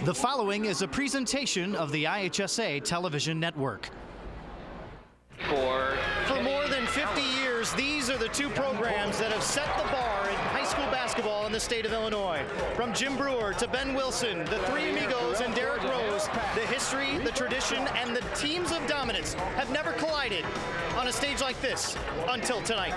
The following is a presentation of the IHSA television network. For more than 50 years, these are the two programs that have set the bar in high school basketball in the state of Illinois. From Jim Brewer to Ben Wilson, the three amigos and Derrick Rose, the history, the tradition, and the teams of dominance have never collided on a stage like this until tonight.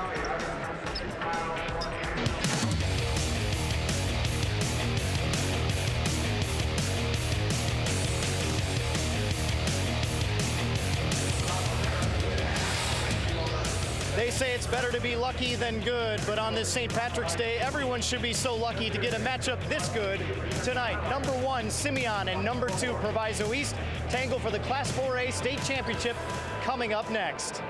They say it's better to be lucky than good, but on this St. Patrick's Day, everyone should be so lucky to get a matchup this good tonight. Number 1, Simeon, and number 2, Proviso East tangle for the Class 4A state championship coming up next.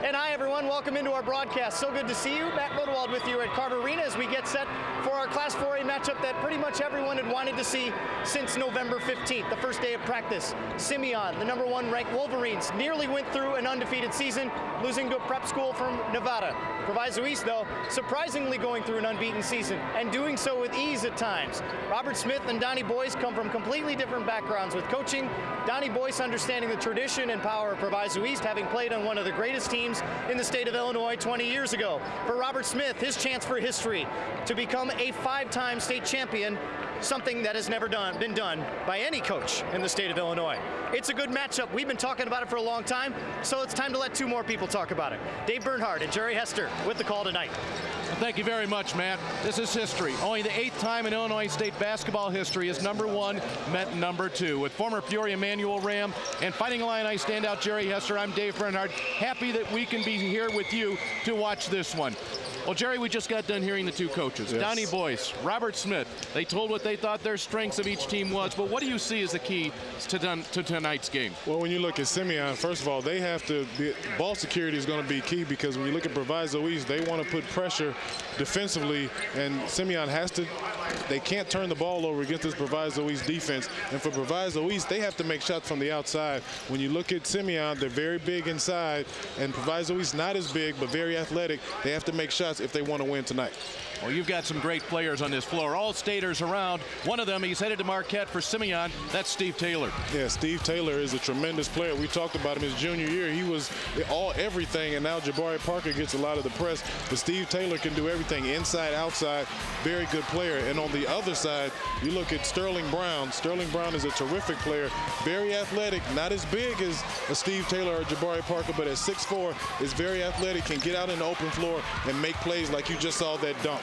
And hi, everyone. Welcome into our broadcast. So good to see you. Matt Rodewald with you at Carver Arena as we get set for our Class 4A matchup that pretty much everyone had wanted to see since November 15th, the first day of practice. Simeon, the number 1 ranked Wolverines, nearly went through an undefeated season, losing to a prep school from Nevada. Proviso East, though, surprisingly going through an unbeaten season and doing so with ease at times. Robert Smith and Donnie Boyce come from completely different backgrounds with coaching. Donnie Boyce understanding the tradition and power of Proviso East, having played on one of the greatest teams in the state of Illinois 20 years ago. For Robert Smith, his chance for history to become a 5-time state champion, something that has never been done by any coach in the state of Illinois. It's a good matchup. We've been talking about it for a long time, so it's time to let 2 more people talk about it. Dave Bernhardt and Jerry Hester with the call tonight. Well, thank you very much, Matt. This is history. Only the 8th time in Illinois State basketball history is number 1 met number 2. With former Peoria Manual Ram and Fighting Illini standout Jerry Hester, I'm Dave Bernhardt. Happy that we can be here with you to watch this one. Well, Jerry, we just got done hearing the 2 coaches, yes. Donnie Boyce, Robert Smith. They told what they thought their strengths of each team was, but what do you see as the key to tonight's game? Well, when you look at Simeon, first of all, they have to ball security is going to be key, because when you look at Proviso East, they want to put pressure defensively, and Simeon they can't turn the ball over against this Proviso East defense. And for Proviso East, they have to make shots from the outside. When you look at Simeon, they're very big inside, and Proviso East not as big, but very athletic. They have to make shots if they want to win tonight. Well, you've got some great players on this floor, all staters around. One of them, he's headed to Marquette for Simeon. That's Steve Taylor. Yeah, Steve Taylor is a tremendous player. We talked about him his junior year. He was everything, and now Jabari Parker gets a lot of the press. But Steve Taylor can do everything, inside, outside. Very good player. And on the other side, you look at Sterling Brown. Sterling Brown is a terrific player, very athletic, not as big as a Steve Taylor or Jabari Parker, but at 6'4", is very athletic, can get out in the open floor and make plays like you just saw that dunk.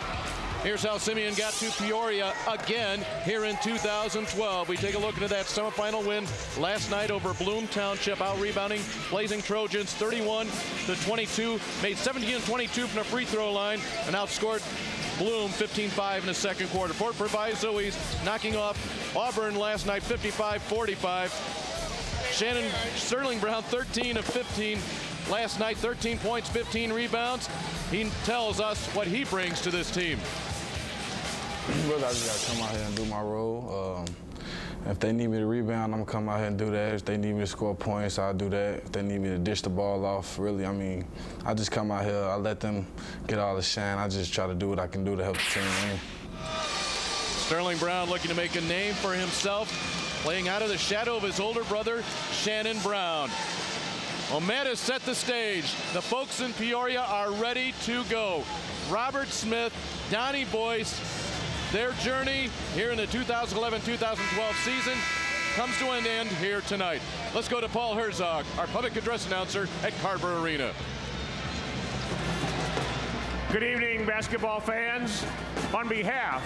Here's how Simeon got to Peoria again here in 2012. We take a look into that semifinal win last night over Bloom Township, out-rebounding Blazing Trojans 31-22, made 17 of 22 from the free throw line, and outscored Bloom 15-5 in the second quarter. For Proviso East, knocking off Auburn last night 55-45. Sterling Brown 13 of 15 last night, 13 points, 15 rebounds. He tells us what he brings to this team. Brother, I just got to come out here and do my role. If they need me to rebound, I'm going to come out here and do that. If they need me to score points, I'll do that. If they need me to dish the ball off, really, I just come out here, I let them get all the shine. I just try to do what I can do to help the team win. Sterling Brown looking to make a name for himself, playing out of the shadow of his older brother, Shannon Brown. Well, Matt has set the stage. The folks in Peoria are ready to go. Robert Smith, Donnie Boyce, their journey here in the 2011-2012 season comes to an end here tonight. Let's go to Paul Herzog, our public address announcer at Carver Arena. Good evening, basketball fans. On behalf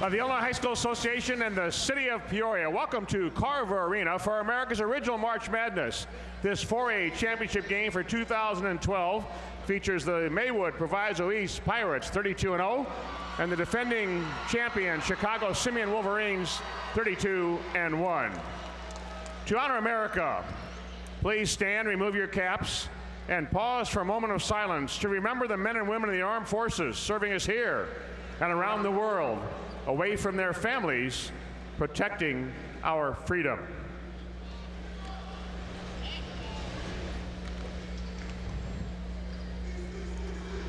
of the Illinois High School Association and the City of Peoria, welcome to Carver Arena for America's original March Madness. This 4A championship game for 2012 features the Maywood Proviso East Pirates 32-0 and the defending champion Chicago Simeon Wolverines 32-1. To honor America, please stand, remove your caps, and pause for a moment of silence to remember the men and women of the armed forces serving us here and around the world, away from their families, protecting our freedom.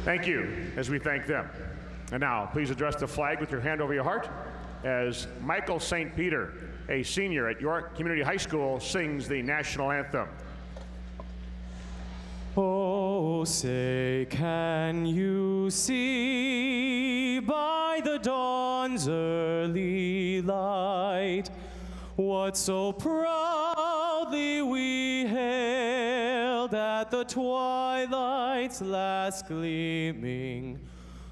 Thank you, as we thank them. And now, please address the flag with your hand over your heart as Michael St. Peter, a senior at York Community High School, sings the national anthem. Oh, say, can you see by the dawn's early light what so proudly we hailed at the twilight's last gleaming,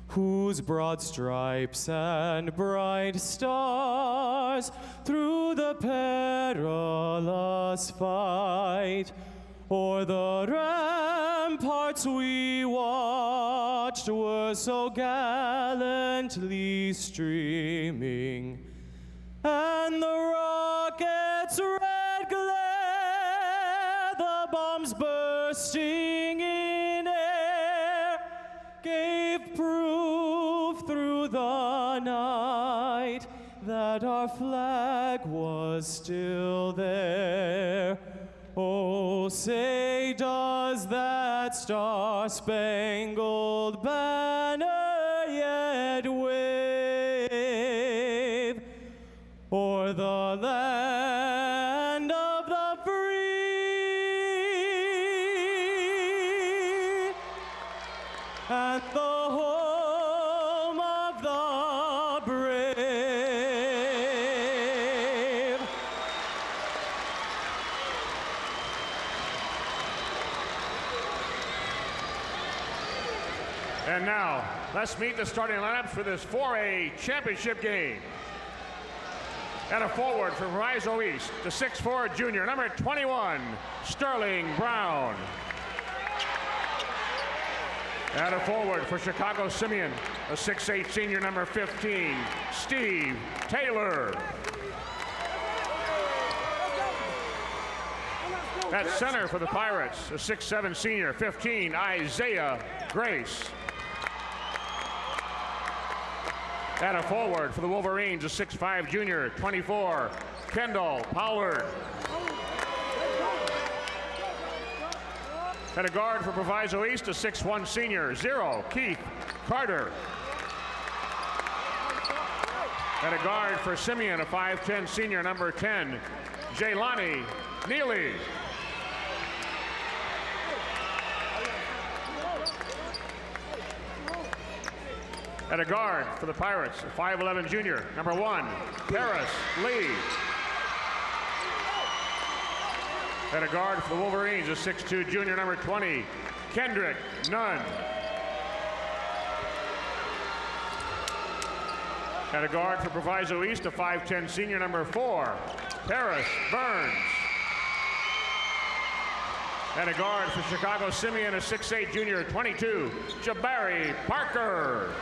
whose broad stripes and bright stars through the perilous fight o'er the ramparts we watched were so gallantly streaming, and the rocket's red glare, the bombs bursting in air, gave proof through the night that our flag was still there. Oh, say, does that star-spangled banner yet wave o'er the land of the free and the home of the brave? And now, let's meet the starting lineups for this 4A championship game. At a forward for Proviso East, the 6'4" junior, number 21, Sterling Brown. At a forward for Chicago Simeon, a 6'8" senior, number 15, Steve Taylor. At center for the Pirates, a 6'7" senior, 15, Isaiah Grace. At a forward for the Wolverines, a 6'5" junior, 24, Kendall Pollard. At a guard for Proviso East, a 6'1" senior, 0, Keith Carter. At a guard for Simeon, a 5'10" senior, number 10, Jaylani Neely. At a guard for the Pirates, a 5'11" junior, number 1, Paris Lee. At a guard for the Wolverines, a 6'2" junior, number 20, Kendrick Nunn. At a guard for Proviso East, a 5'10" senior, number 4, Paris Burns. At a guard for Chicago Simeon, a 6'8" junior, 22, Jabari Parker.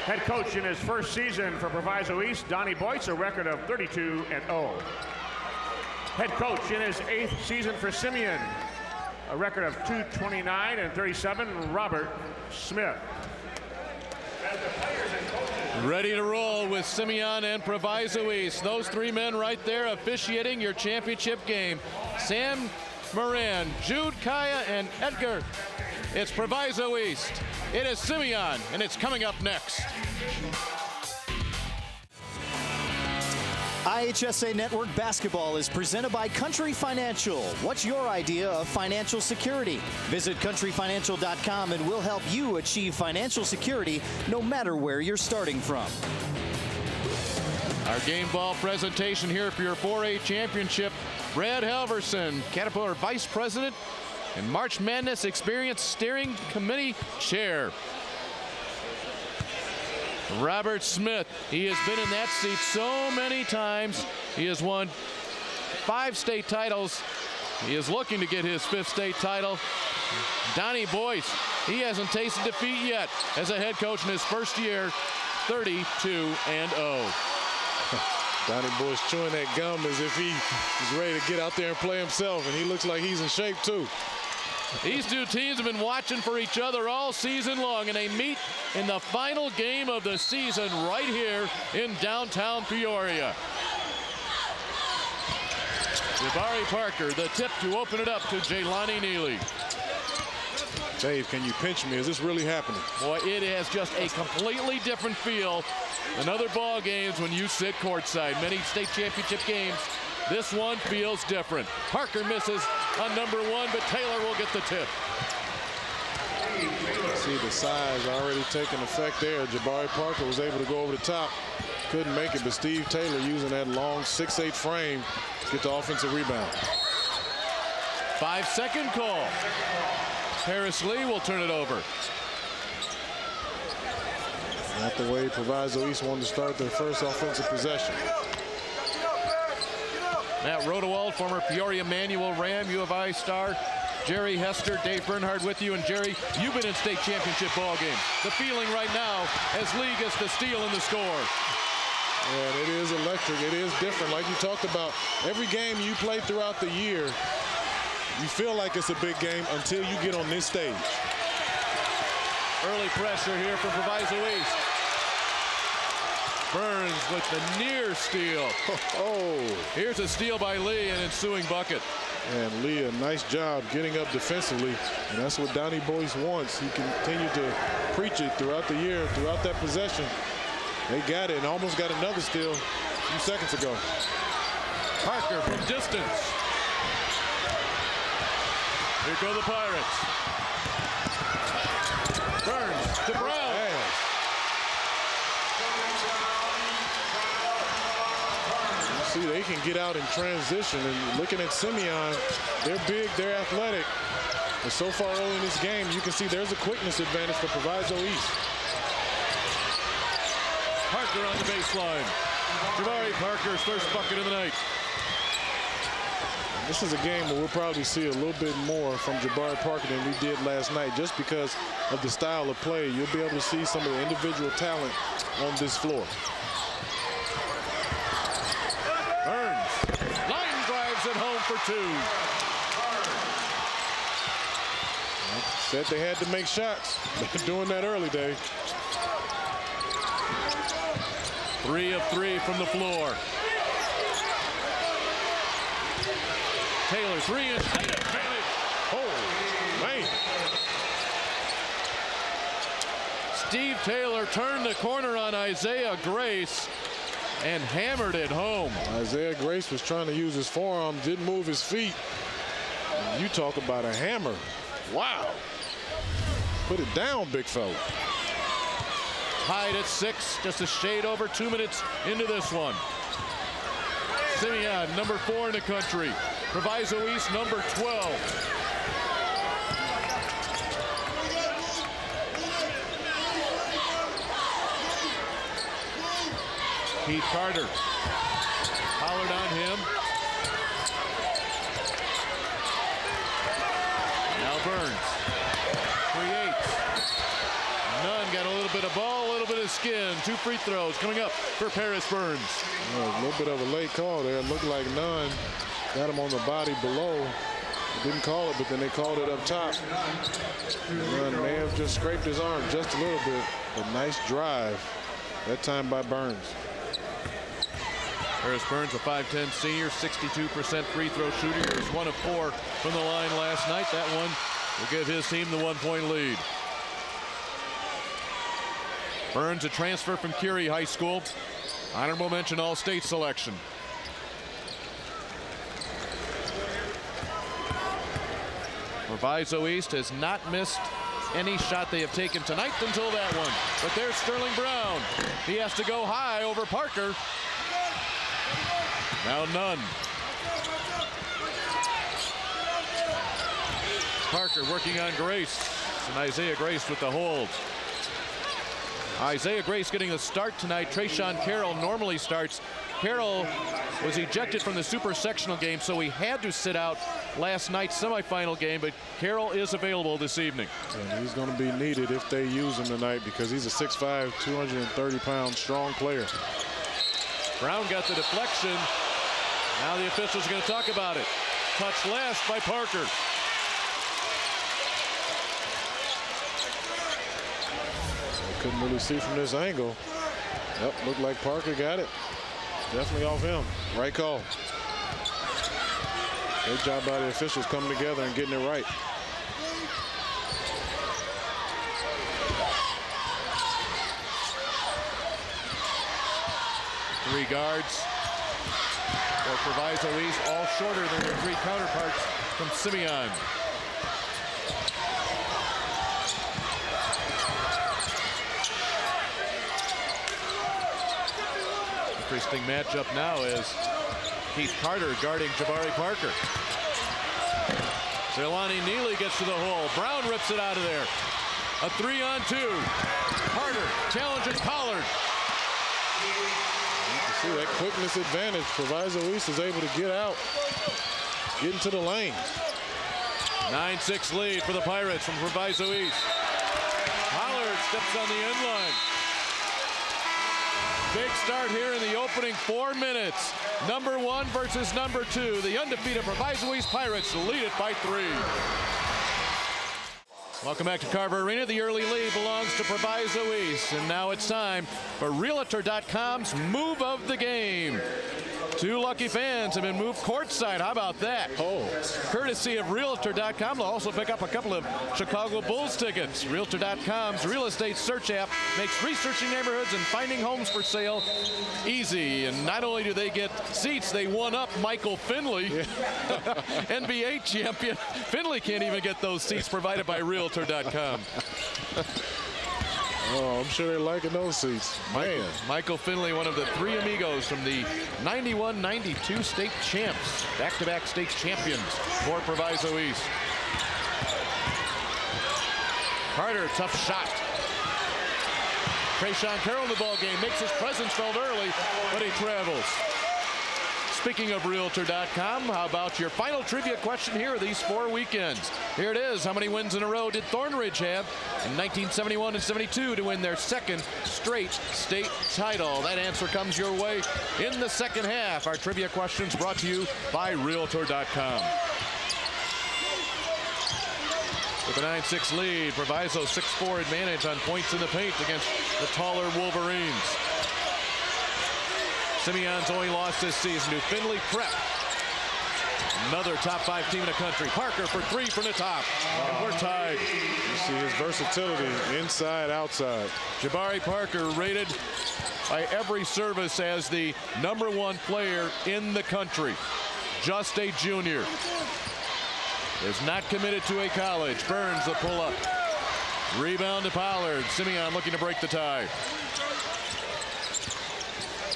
Head coach in his first season for Proviso East, Donnie Boyce, a record of 32-0. Head coach in his 8th season for Simeon, a record of 229-37, Robert Smith. Ready to roll with Simeon and Proviso East. Those three men right there officiating your championship game. Sam Moran, Jude Kaya, and Edgar. It's Proviso East. It is Simeon, and it's coming up next. IHSA Network Basketball is presented by Country Financial. What's your idea of financial security? Visit countryfinancial.com and we'll help you achieve financial security no matter where you're starting from. Our game ball presentation here for your 4A championship. Brad Halverson, Caterpillar Vice President and March Madness Experience Steering Committee Chair. Robert Smith, he has been in that seat so many times. He has won 5 state titles. He is looking to get his 5th state title. Donnie Boyce, he hasn't tasted defeat yet as a head coach in his first year, 32-0. Donnie Boyce chewing that gum as if he is ready to get out there and play himself, and he looks like he's in shape too. These two teams have been watching for each other all season long, and they meet in the final game of the season right here in downtown Peoria. Jabari Parker, the tip to open it up to Jaylani Neely. Dave, can you pinch me? Is this really happening? Boy, it has just a completely different feel than other ball games when you sit courtside. Many state championship games, this one feels different. Parker misses on number 1, but Taylor will get the tip. See the size already taking effect there. Jabari Parker was able to go over the top. Couldn't make it, but Steve Taylor using that long 6'8" frame to get the offensive rebound. 5-second call. Harris Lee will turn it over. Not the way Proviso East wanted to start their first offensive possession. Matt Rodewald, former Peoria Manual Ram, U of I star. Jerry Hester, Dave Bernhard with you. And Jerry, you've been in state championship ball games. The feeling right now as Lee gets the steal and the score. And it is electric. It is different. Like you talked about, every game you play throughout the year, you feel like it's a big game until you get on this stage. Early pressure here for Proviso East. Burns with the near steal. Oh. Here's a steal by Lee and ensuing bucket. And Lee, a nice job getting up defensively. And that's what Donnie Boyce wants. He continued to preach it throughout the year, throughout that possession. They got it and almost got another steal a few seconds ago. Parker from distance. Here go the Pirates. Burns to Brown. You see, they can get out in transition. And looking at Simeon, they're big, they're athletic. But so far early in this game, you can see there's a quickness advantage for Proviso East. Parker on the baseline. Jabari Parker's first bucket of the night. This is a game where we'll probably see a little bit more from Jabari Parker than we did last night, just because of the style of play. You'll be able to see some of the individual talent on this floor. Burns. Line drives it home for 2. Said they had to make shots. They're doing that early, Dave. 3 of 3 from the floor. Taylor, 3-inch height advantage. Oh, man. Steve Taylor turned the corner on Isaiah Grace and hammered it home. Isaiah Grace was trying to use his forearm, didn't move his feet. You talk about a hammer. Wow. Put it down, big fella. Tied at 6, just a shade over 2 minutes into this one. Simeon, number 4 in the country. Proviso East, number 12. Keith Carter. Pollard on him. Now Burns. Creates. Nunn got a little bit of ball, a little bit of skin. 2 free throws coming up for Paris Burns. A little bit of a late call there. It looked like Nunn got him on the body below. Didn't call it, but then they called it up top. Nunn may have just scraped his arm just a little bit. A nice drive, that time by Burns. Paris Burns, a 5'10 senior, 62% free throw shooter. He was 1 of 4 from the line last night. That one will give his team the 1-point lead. Burns, a transfer from Curie High School. Honorable mention All-State selection. Proviso East has not missed any shot they have taken tonight until that one. But there's Sterling Brown. He has to go high over Parker. Now Nunn. Parker working on Grace. And Isaiah Grace with the hold. Isaiah Grace getting a start tonight. Trayshawn Carroll normally starts. Carroll was ejected from the super sectional game, so he had to sit out last night's semifinal game, but Carroll is available this evening. And he's going to be needed if they use him tonight, because he's a 6'5", 230-pound strong player. Brown got the deflection. Now the officials are going to talk about it. Touch last by Parker. Couldn't really see from this angle. Yep, looked like Parker got it. Definitely off him. Right call. Good job by the officials coming together and getting it right. 3 guards for Proviso East, all shorter than their 3 counterparts from Simeon. Interesting matchup now as Keith Carter guarding Jabari Parker. Jelani Neely gets to the hole. Brown rips it out of there. A 3-on-2. Carter challenges Pollard. You can see that quickness advantage. Proviso East is able to get out, get into the lane. 9-6 lead for the Pirates from Proviso East. Pollard steps on the end line. Big start here in the opening 4 minutes. Number 1 versus number 2. The undefeated Proviso East Pirates lead it by 3. Welcome back to Carver Arena. The early lead belongs to Proviso East. And now it's time for Realtor.com's move of the game. 2 lucky fans have been moved courtside. How about that? Oh. Courtesy of Realtor.com. They'll also pick up a couple of Chicago Bulls tickets. Realtor.com's real estate search app makes researching neighborhoods and finding homes for sale easy. And not only do they get seats, they one-up Michael Finley, NBA champion. Finley can't even get those seats provided by Realtor.com. Oh, I'm sure they're liking those seats. Man. Michael Finley, one of the 3 amigos from the 91-92 state champs, back-to-back state champions for Proviso East. Carter, tough shot. Trayshawn Carroll in the ball game, makes his presence felt early, but he travels. Speaking of Realtor.com, how about your final trivia question here these 4 weekends? Here it is. How many wins in a row did Thornridge have in 1971 and 72 to win their 2nd straight state title? That answer comes your way in the second half. Our trivia questions brought to you by Realtor.com. With a 9-6 lead, Proviso 6-4 advantage on points in the paint against the taller Wolverines. Simeon's only loss this season to Finley Prep. Another top 5 team in the country. Parker for 3 from the top. And we're tied. You see his versatility inside, outside. Jabari Parker rated by every service as the #1 player in the country. Just a junior. Is not committed to a college. Burns the pull-up. Rebound to Pollard. Simeon looking to break the tie.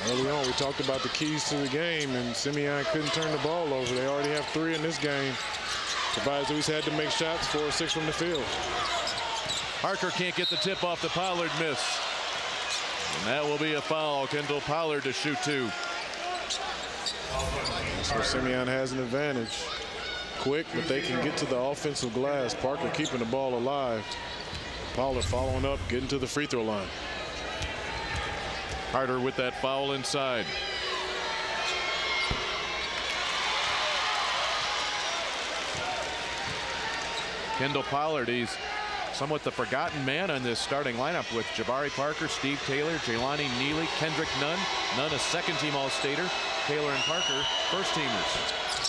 Early on, we talked about the keys to the game, and Simeon couldn't turn the ball over. They already have 3 in this game. Proviso East had to make shots, 4 or 6 from the field. Parker can't get the tip off the Pollard miss. And that will be a foul. Kendall Pollard to shoot 2. That's where Simeon has an advantage. Quick, but they can get to the offensive glass. Parker keeping the ball alive. Pollard following up, getting to the free throw line. Carter with that foul inside. Kendall Pollard, he's somewhat the forgotten man on this starting lineup with Jabari Parker, Steve Taylor, Jelani Neely, Kendrick Nunn. Nunn a second-team All-Stater. Taylor and Parker first-teamers.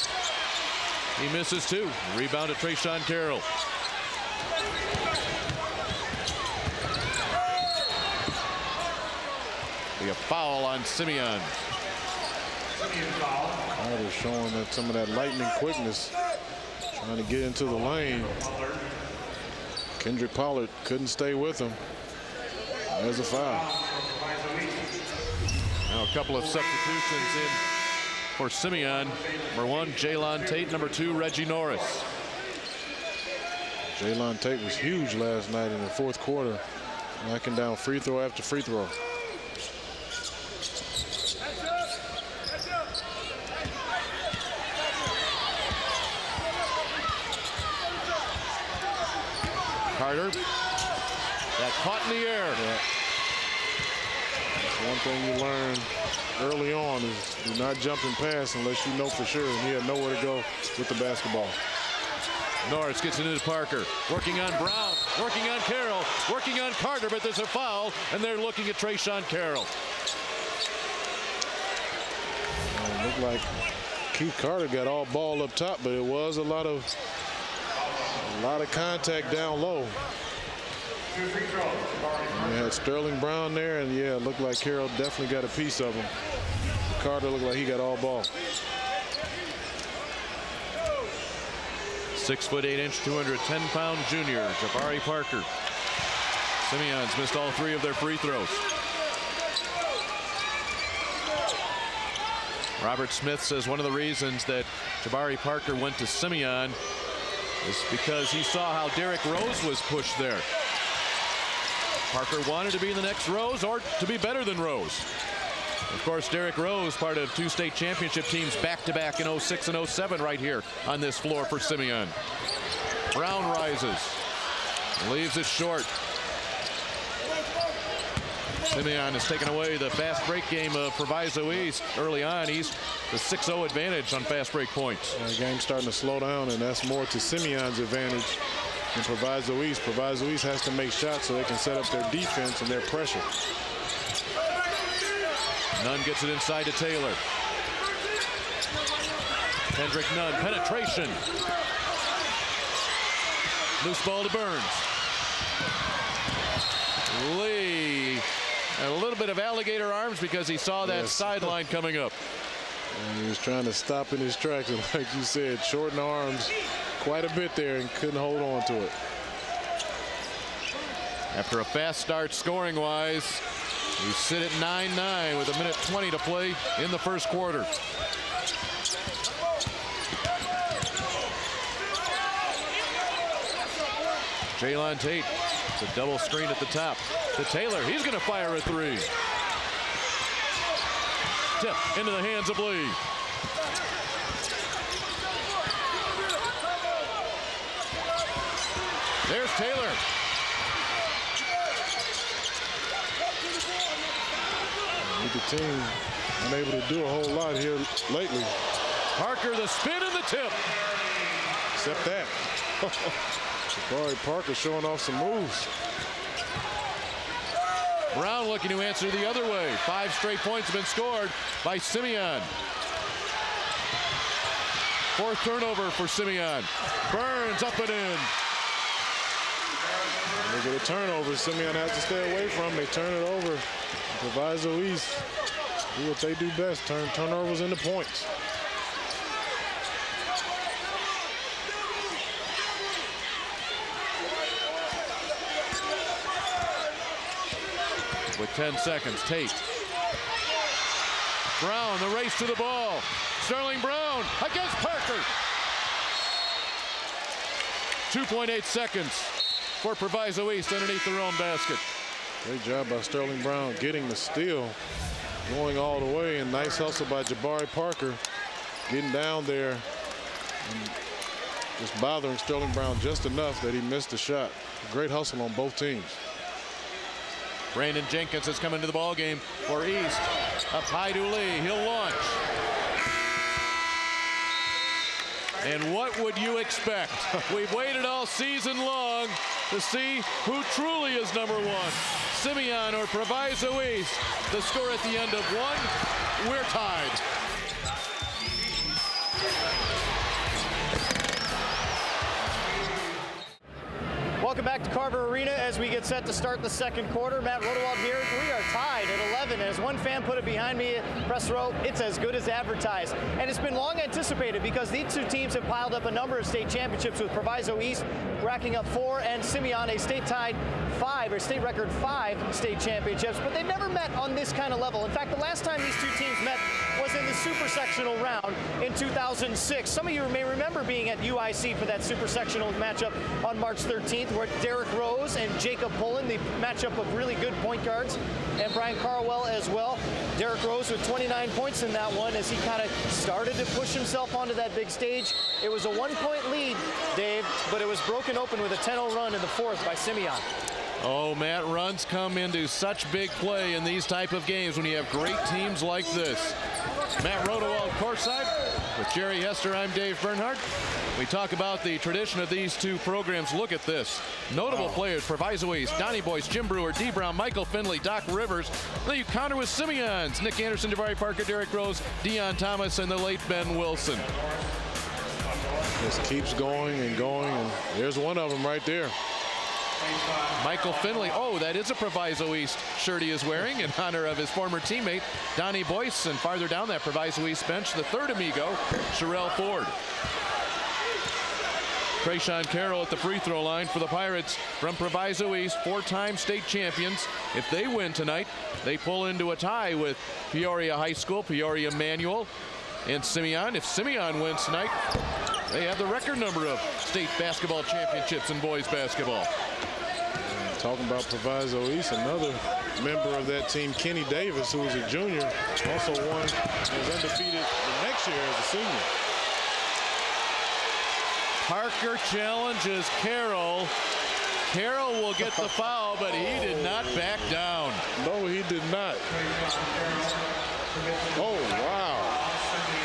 He misses 2. Rebound to Trayshawn Carroll. A foul on Simeon. Carter showing that some of that lightning quickness, trying to get into the lane. Kendrick Pollard couldn't stay with him. There's a foul. Now a couple of substitutions in for Simeon. Number 1, Jaylon Tate. Number 2, Reggie Norris. Jaylon Tate was huge last night in the 4th quarter, knocking down free throw after free throw. Carter. That caught in the air. Yeah. That's one thing you learn early on is do not jump and pass unless you know for sure. And he had nowhere to go with the basketball. Norris gets it into Parker. Working on Brown. Working on Carroll. Working on Carter, but there's a foul, and they're looking at Trayshawn Carroll. It looked like Keith Carter got all ball up top, but it was a lot of contact down low. We had Sterling Brown there, and yeah, it looked like Carroll definitely got a piece of him. Carter looked like he got all ball. 6'8", 210-pound junior Jabari Parker. Simeon's missed all 3 of their free throws. Robert Smith says one of the reasons that Jabari Parker went to Simeon is because he saw how Derrick Rose was pushed there. Parker wanted to be the next Rose or to be better than Rose. Of course, Derrick Rose, part of 2 state championship teams back-to-back in 06 and 07 right here on this floor for Simeon. Brown rises, leaves it short. Simeon has taken away the fast break game of Proviso East early on. He's the 6-0 advantage on fast break points. The game's starting to slow down, and that's more to Simeon's advantage than Proviso East. Proviso East has to make shots so they can set up their defense and their pressure. Nunn gets it inside to Taylor. Kendrick Nunn, penetration. Loose ball to Burns. Lee, and a little bit of alligator arms because he saw that sideline coming up. And he was trying to stop in his tracks, and like you said, shorten the arms quite a bit there and couldn't hold on to it. After a fast start scoring-wise, we sit at 9-9 with 1:20 to play in the first quarter. Jaylon Tate, it's a double screen at the top. To Taylor, he's going to fire a 3. Tip into the hands of Lee. There's Taylor. The team unable to do a whole lot here lately. Parker, the spin and the tip. Except that. Jabari Parker showing off some moves. Brown looking to answer the other way. 5 straight points have been scored by Simeon. 4th turnover for Simeon. Burns up and in. They get a turnover. Simeon has to stay away from. They turn it over. Proviso East do what they do best, turn turnovers into points. With 10 seconds, Tate. Brown, the race to the ball. Sterling Brown against Parker. 2.8 seconds for Proviso East underneath their own basket. Great job by Sterling Brown getting the steal, going all the way, and nice hustle by Jabari Parker, getting down there and just bothering Sterling Brown just enough that he missed the shot. Great hustle on both teams. Brandon Jenkins has come into the ball game for East. Up high to Lee. He'll launch. And what would you expect? We've waited all season long to see who truly is number 1. Simeon or Proviso East. The score at the end of 1, we're tied. Welcome back to Carver Arena as we get set to start the second quarter. Matt Rodewald here. We are tied at 11. As one fan put it behind me, press row, it's as good as advertised. And it's been long anticipated because these 2 teams have piled up a number of state championships, with Proviso East racking up 4 and Simeon a state-tied 5, or state record 5 state championships. But they've never met on this kind of level. In fact, the last time these 2 teams met was in the super sectional round in 2006. Some of you may remember being at UIC for that super sectional matchup on March 13th, where Derrick Rose and Jacob Pullen, the matchup of really good point guards, and Brian Carwell as well. Derrick Rose with 29 points in that one as he kind of started to push himself onto that big stage. It was a 1-point lead, Dave, but it was broken open with a 10-0 run in the 4th by Simeon. Oh, Matt, runs come into such big play in these type of games when you have great teams like this. Matt Rodewald courtside with Jerry Hester. I'm Dave Bernhardt. We talk about the tradition of these 2 programs. Look at this. Notable players: Proviso East, Donnie Boyce, Jim Brewer, D. Brown, Michael Finley, Doc Rivers. Then you counter with Simeon's Nick Anderson, Jabari Parker, Derrick Rose, Deion Thomas, and the late Ben Wilson. Just keeps going and going, and there's one of them right there. Michael Finley. Oh, that is a Proviso East shirt he is wearing in honor of his former teammate, Donnie Boyce. And farther down that Proviso East bench, the third amigo, Sherrell Ford. Trayshawn Carroll at the free throw line for the Pirates from Proviso East, 4-time state champions. If they win tonight, they pull into a tie with Peoria High School, Peoria Manual, and Simeon. If Simeon wins tonight, they have the record number of state basketball championships in boys basketball. And talking about Proviso East, another member of that team, Kenny Davis, who was a junior, also was undefeated the next year as a senior. Parker challenges Carroll. Carroll will get the foul, but he did not back down. No, he did not. Oh, wow.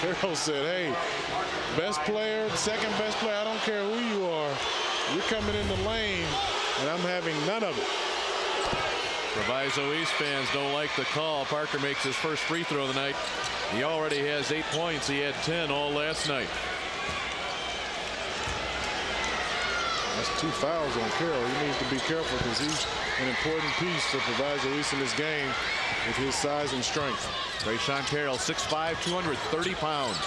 Carroll said, hey, best player, second best player, I don't care who you are. You're coming in the lane, and I'm having none of it. Proviso East fans don't like the call. Parker makes his first free throw of the night. He already has 8 points. He had 10 all last night. That's 2 fouls on Carroll. He needs to be careful because he's an important piece for Proviso East in this game with his size and strength. Trayshawn Carroll, 6'5", 230 pounds.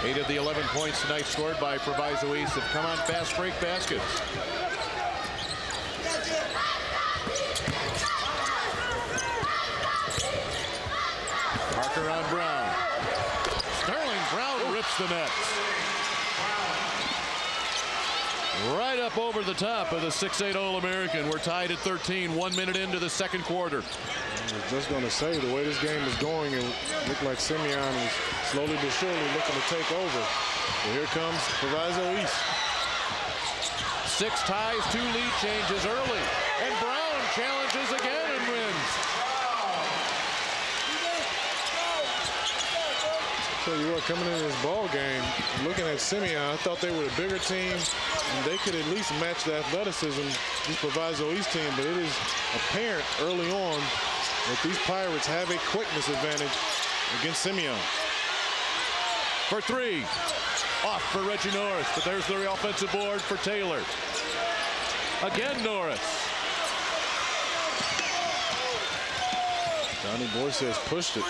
Eight of the 11 points tonight scored by Proviso East have come on fast break baskets. Parker on Brown. Sterling Brown rips the net. Right up over the top of the 6'8" All-American. We're tied at 13, 1 minute into the second quarter. I was just going to say, the way this game is going, it looked like Simeon was slowly but surely looking to take over. But here comes Proviso East. 6 ties, 2 lead changes early. And Brown challenges again and wins. So you were coming into this ball game, looking at Simeon, I thought they were a bigger team, and they could at least match the athleticism of this Proviso East team. But it is apparent early on that these Pirates have a quickness advantage against Simeon. For 3, off for Reggie Norris, but there's the offensive board for Taylor. Again, Norris. Donnie Boyce has pushed it.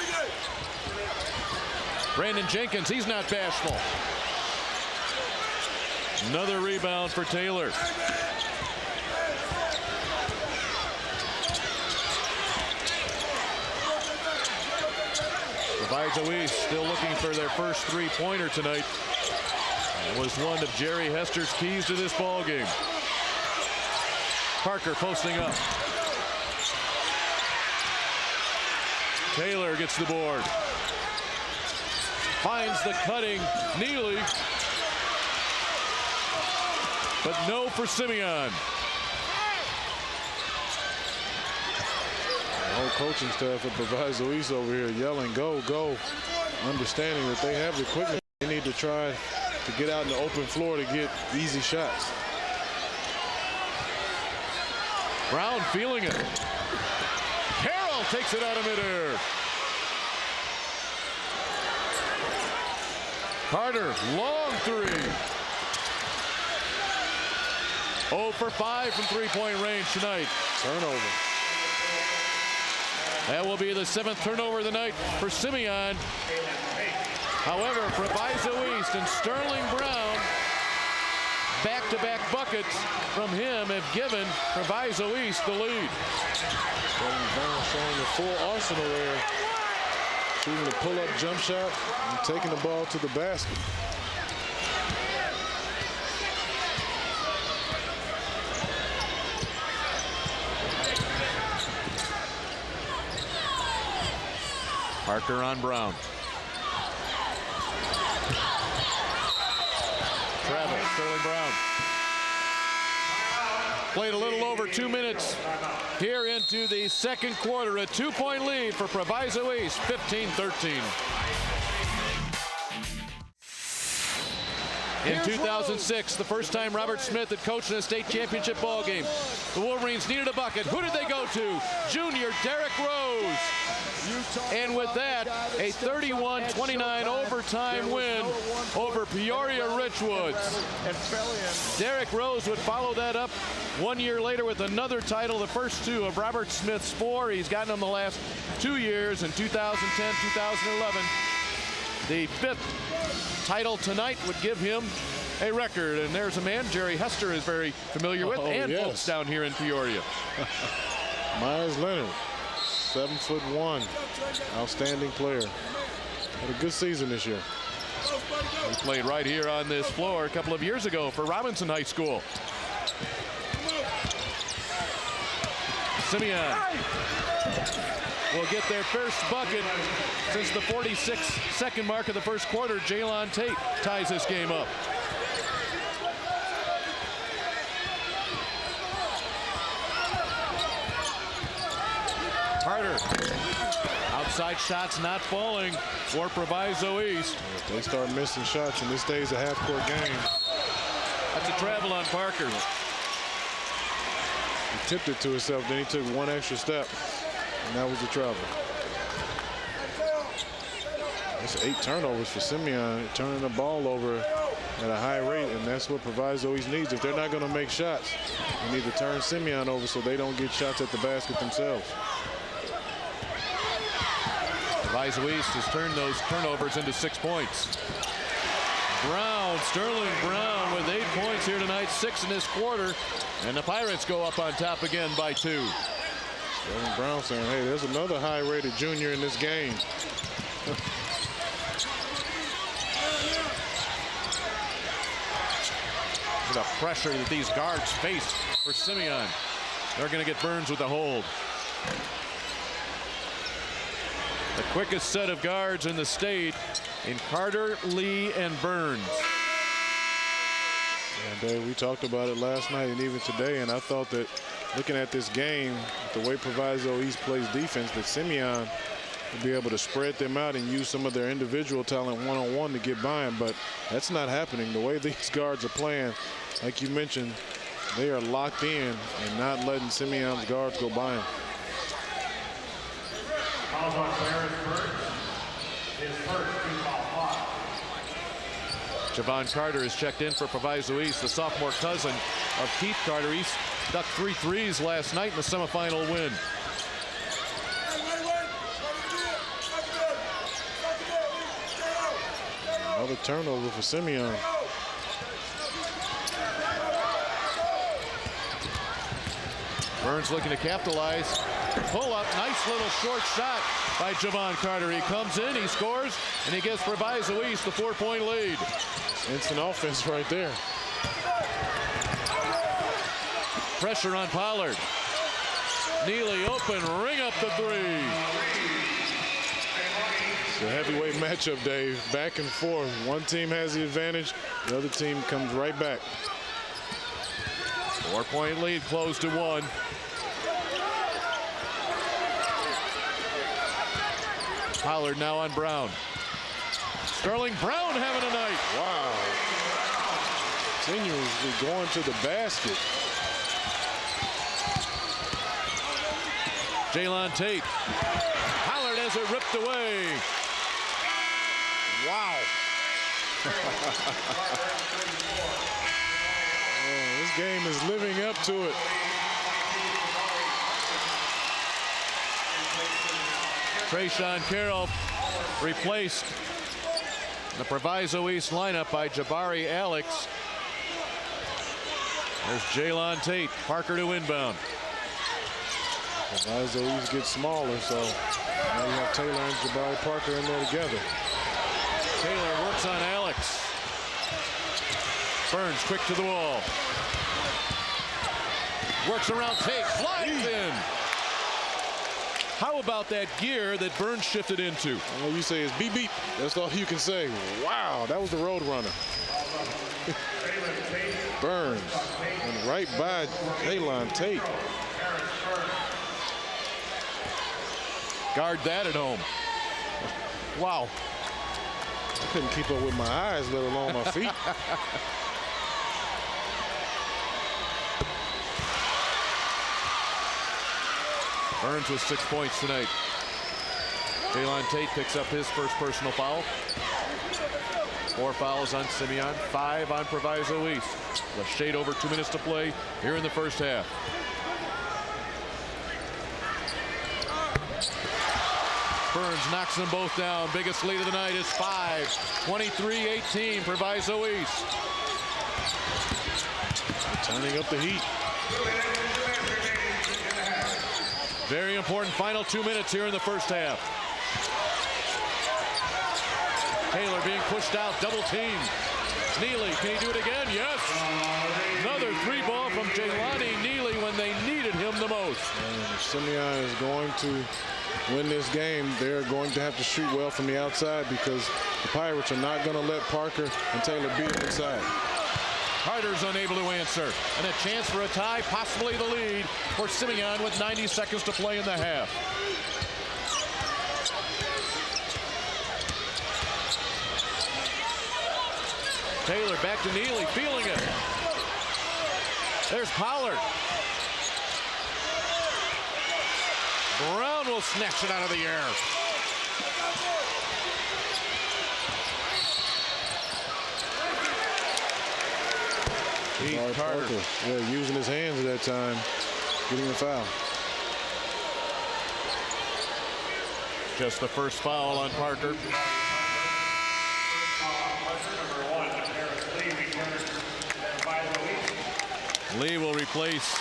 Brandon Jenkins, he's not bashful. Another rebound for Taylor. Proviso East still looking for their first 3-pointer tonight. It was one of Jerry Hester's keys to this ball game. Parker posting up. Taylor gets the board. Finds the cutting Neely. But no for Simeon. The whole coaching staff at Proviso East over here yelling, go, go. Understanding that they have the quickness. They need to try to get out in the open floor to get easy shots. Brown feeling it. Carroll takes it out of midair. Carter, long 3. 0 for 5 from 3-point range tonight. Turnover. That will be the 7th turnover of the night for Simeon. However, Proviso East and Sterling Brown, back-to-back buckets from him, have given Proviso East the lead. Sterling Brown showing the full arsenal there. Shooting the pull-up jump shot and taking the ball to the basket. Parker on Brown. Travel, Sterling Brown. Played a little over 2 minutes here into the second quarter. A 2-point lead for Proviso East, 15-13. In 2006, the first time Robert Smith had coached in a state championship ball game, the Wolverines needed a bucket. Who did they go to? Junior Derek Rose. And with that, a 31-29 overtime win over Peoria Richwoods. Derek Rose would follow that up 1 year later with another title, the first two of Robert Smith's 4. He's gotten them the last 2 years in 2010, 2011. The 5th title tonight would give him a record, and there's a man Jerry Hester is very familiar with, and yes. folks down here in Peoria. Myers Leonard, 7'1", outstanding player. Had a good season this year. He played right here on this floor a couple of years ago for Robinson High School. Simeon will get their first bucket since the 46-second mark of the first quarter. Jaylon Tate ties this game up. Carter. Outside shots not falling for Proviso East. If they start missing shots, and this stays a half-court game. That's a travel on Parker. He tipped it to himself, then he took one extra step, and that was the travel. That's 8 turnovers for Simeon, turning the ball over at a high rate, and that's what Proviso East needs. If they're not going to make shots, they need to turn Simeon over so they don't get shots at the basket themselves. Proviso East has turned those turnovers into 6 points. Brown, Sterling Brown with 8 points here tonight, 6 in this quarter, and the Pirates go up on top again by 2. Sterling Brown saying, hey, there's another high-rated junior in this game. The pressure that these guards face for Simeon. They're going to get Burns with the hold. The quickest set of guards in the state in Carter, Lee, and Burns. And Dave, we talked about it last night and even today, and I thought that looking at this game, the way Proviso East plays defense, that Simeon will be able to spread them out and use some of their individual talent one-on-one to get by them, but that's not happening. The way these guards are playing, like you mentioned, they are locked in and not letting Simeon's guards go by him. Javon Carter is checked in for Proviso East, the sophomore cousin of Keith Carter. East ducked 3 threes last night in the semifinal win. Another turnover for Simeon. Burns looking to capitalize. Pull up, nice little short shot by Javon Carter. He comes in, he scores, and he gives Proviso East the 4-point lead. Instant offense right there. Pressure on Pollard. Neely open, ring up the 3. It's a heavyweight matchup, Dave. Back and forth. One team has the advantage, the other team comes right back. 4-point lead, close to 1. Pollard now on Brown. Sterling Brown having a night. Wow. Continuously going to the basket. Jaylon Tate. Pollard has it ripped away. Wow. Oh, this game is living up to it. Trayshawn Carroll replaced the Proviso East lineup by Jabari Alex. There's Jaylon Tate. Parker to inbound. Proviso East gets smaller, so now you have Taylor and Jabari Parker in there together. Taylor works on Alex. Burns quick to the wall. Works around Tate. Flies in. How about that gear that Burns shifted into? All you say is beep beep. That's all you can say. Wow, that was the road runner. Burns and right by Jaylon Tate. Guard that at home. Wow. I couldn't keep up with my eyes, let alone my feet. Burns with 6 points tonight. Jaylon Tate picks up his first personal foul. 4 fouls on Simeon, 5 on Proviso East. A shade over 2 minutes to play here in the first half. Burns knocks them both down. Biggest lead of the night is 5. 23-18, Proviso East. Turning up the heat. Very important final 2 minutes here in the first half. Taylor being pushed out, double team. Neely, can he do it again? Yes. Another 3-ball from Jelani Neely when they needed him the most. And if Simeon is going to win this game, they're going to have to shoot well from the outside because the Pirates are not going to let Parker and Taylor beat them inside. Carter's unable to answer. And a chance for a tie, possibly the lead for Simeon with 90 seconds to play in the half. Taylor back to Neely, feeling it. There's Pollard. Brown will snatch it out of the air. Carter. Yeah, using his hands at that time, getting a foul. Just the first foul on Parker. Lee will replace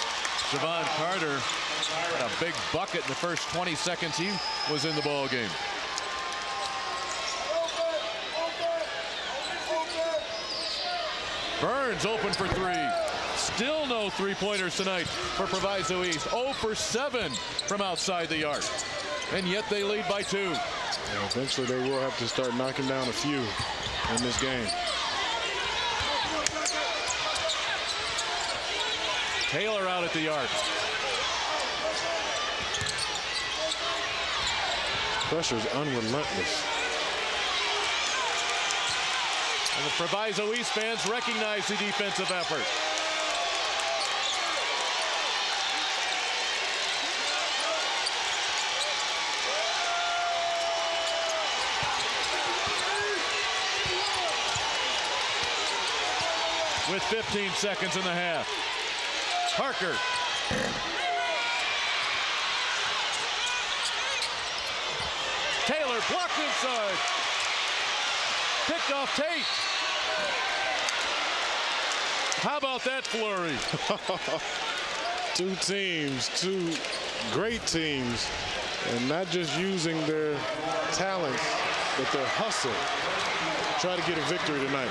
Javon Carter. Had a big bucket in the first 20 seconds he was in the ball game. Burns open for 3. Still no 3-pointers tonight for Proviso East. 0 for 7 from outside the arc. And yet they lead by 2. Yeah, eventually they will have to start knocking down a few in this game. Taylor out at the arc. Pressure's unrelentless. And the Proviso East fans recognize the defensive effort. With 15 seconds in the half. Parker. Taylor blocked inside. Picked off Tate. How about that flurry? 2 teams, 2 great teams, and not just using their talents, but their hustle. Try to get a victory tonight.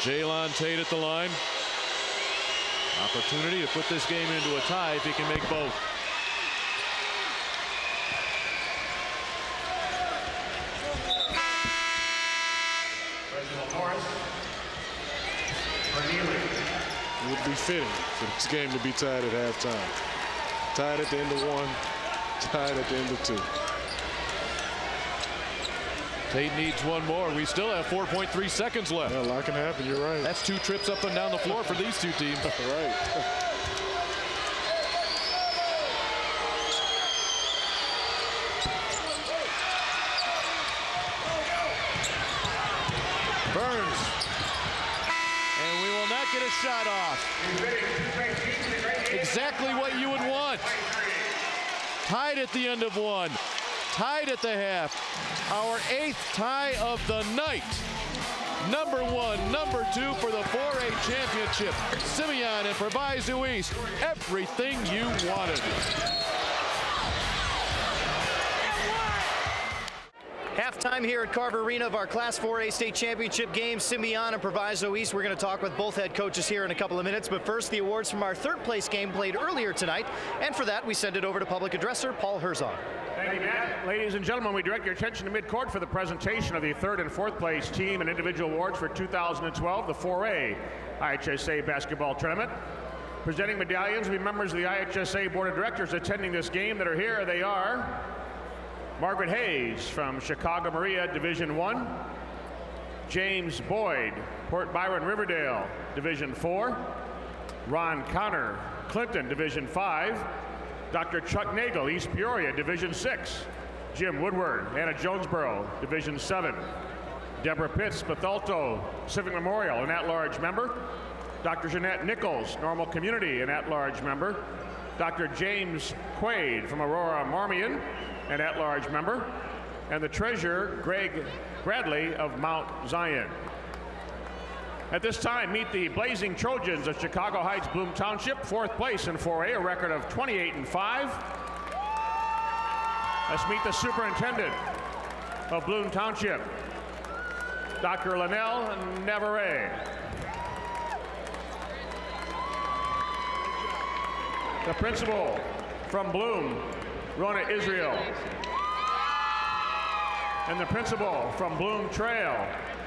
Jaylon Tate at the line. Opportunity to put this game into a tie if he can make both. It would be fitting for this game to be tied at halftime. Tied at the end of 1, tied at the end of 2. Tate needs one more. We still have 4.3 seconds left. Yeah, a lot can happen. You're right. That's 2 trips up and down the floor for these 2 teams. Right. Burns. And we will not get a shot off. Exactly what you would want. Tied at the end of 1. Tied at the half. Our 8th tie of the night. Number 1, number 2 for the 4A championship. Simeon and Proviso East. Everything you wanted. Halftime here at Carver Arena of our Class 4A state championship game, Simeon and Proviso East. We're going to talk with both head coaches here in a couple of minutes, but first the awards from our 3rd place game played earlier tonight, and for that we send it over to public addresser Paul Herzog. Thank you, Matt. Ladies and gentlemen, we direct your attention to midcourt for the presentation of the 3rd and 4th place team and individual awards for 2012, the 4A IHSA basketball tournament. Presenting medallions will be members of the IHSA Board of Directors attending this game that are here. They are Margaret Hayes from Chicago Maria, Division 1. James Boyd, Port Byron Riverdale, Division 4. Ron Connor, Clinton, Division 5. Dr. Chuck Nagel, East Peoria, Division 6. Jim Woodward, Anna Jonesboro, Division 7. Deborah Pitts, Bethalto, Civic Memorial, an at-large member. Dr. Jeanette Nichols, Normal Community, an at-large member. Dr. James Quaid from Aurora Marmion, an at-large member. And the treasurer, Greg Bradley of Mount Zion. At this time, meet the Blazing Trojans of Chicago Heights, Bloom Township, 4th place in 4A, a record of 28-5. Let's meet the superintendent of Bloom Township, Dr. Linnell Navarre. The principal from Bloom, Rona Israel. And the principal from Bloom Trail,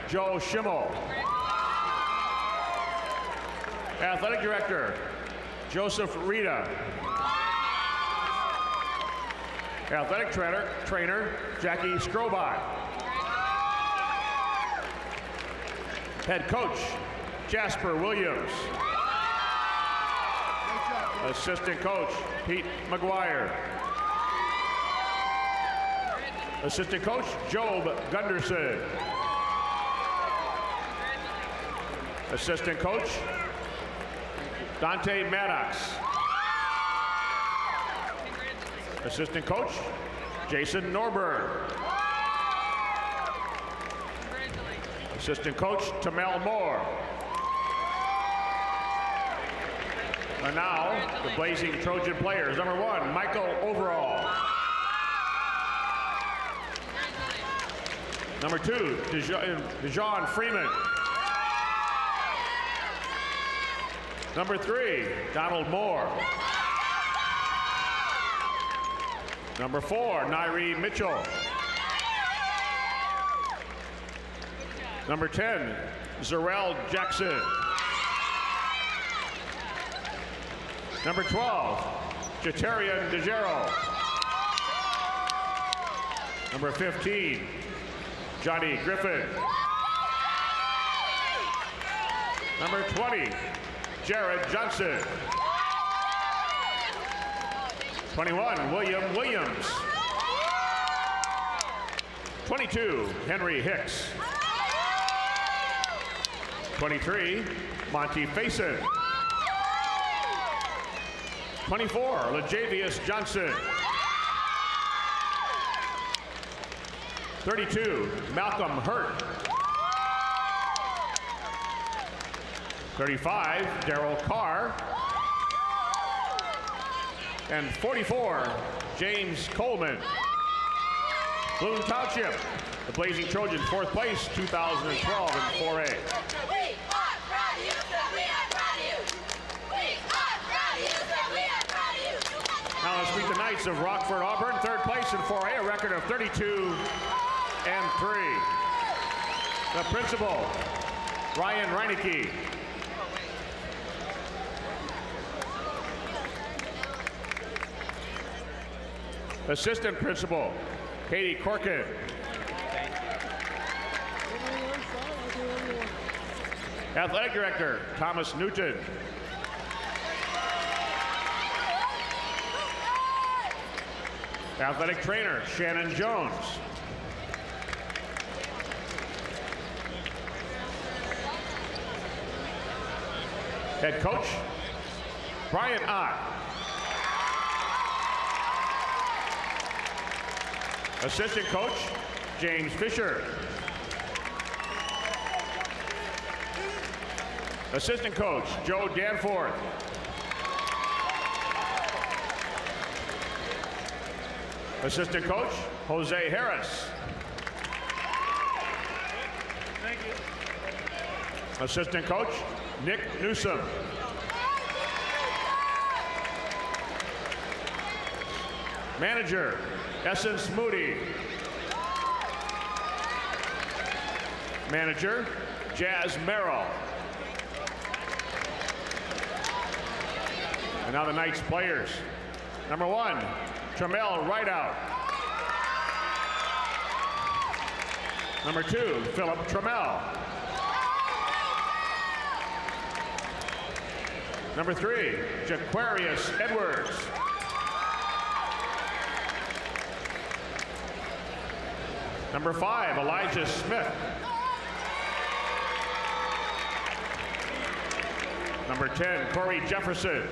Joe Schimmel. Athletic director, Joseph Rita. Athletic trainer, Jackie Strobot. Head coach, Jasper Williams. Assistant coach, Pete McGuire. Assistant coach, Job Gunderson. Assistant coach, Dante Maddox. Assistant coach, Jason Norberg. Assistant coach, Tamel Moore. And now, the Blazing Trojan players. Number 1, Michael Overall. Number 2, Dejon Freeman. Number 3, Donald Moore. Number 4, Nairi Mitchell. Number 10, Zarel Jackson. Number 12, Jatarian DeGero. Number 15, Johnny Griffin. Number 20, Jared Johnson. 21, William Williams. 22, Henry Hicks. 23, Monty Faison. 24, LaJavius Johnson. 32, Malcolm Hurt. 35, Darrell Carr. And 44, James Coleman. Bloom Township, the Blazing Trojans, 4th place, 2012 in 4A. Now let's meet the Knights of Rockford Auburn, 3rd place in 4A, a record of 32-3. The principal, Ryan Reinecke. Assistant principal, Katie Corkin. Athletic director, Thomas Newton. Athletic trainer, Shannon Jones. Head coach, Brian Ott. Assistant coach, James Fisher. Assistant coach, Joe Danforth. Assistant coach, Jose Harris. Thank you. Assistant coach, Nick Newsom. Manager, Essence Moody. Manager, Jazz Merrill. And now the Knights players. Number 1, Tramel Rideout. Number 2, Philip Tramel. Number 3, Jaquarius Edwards. Number 5, Elijah Smith. Number 10, Corey Jefferson.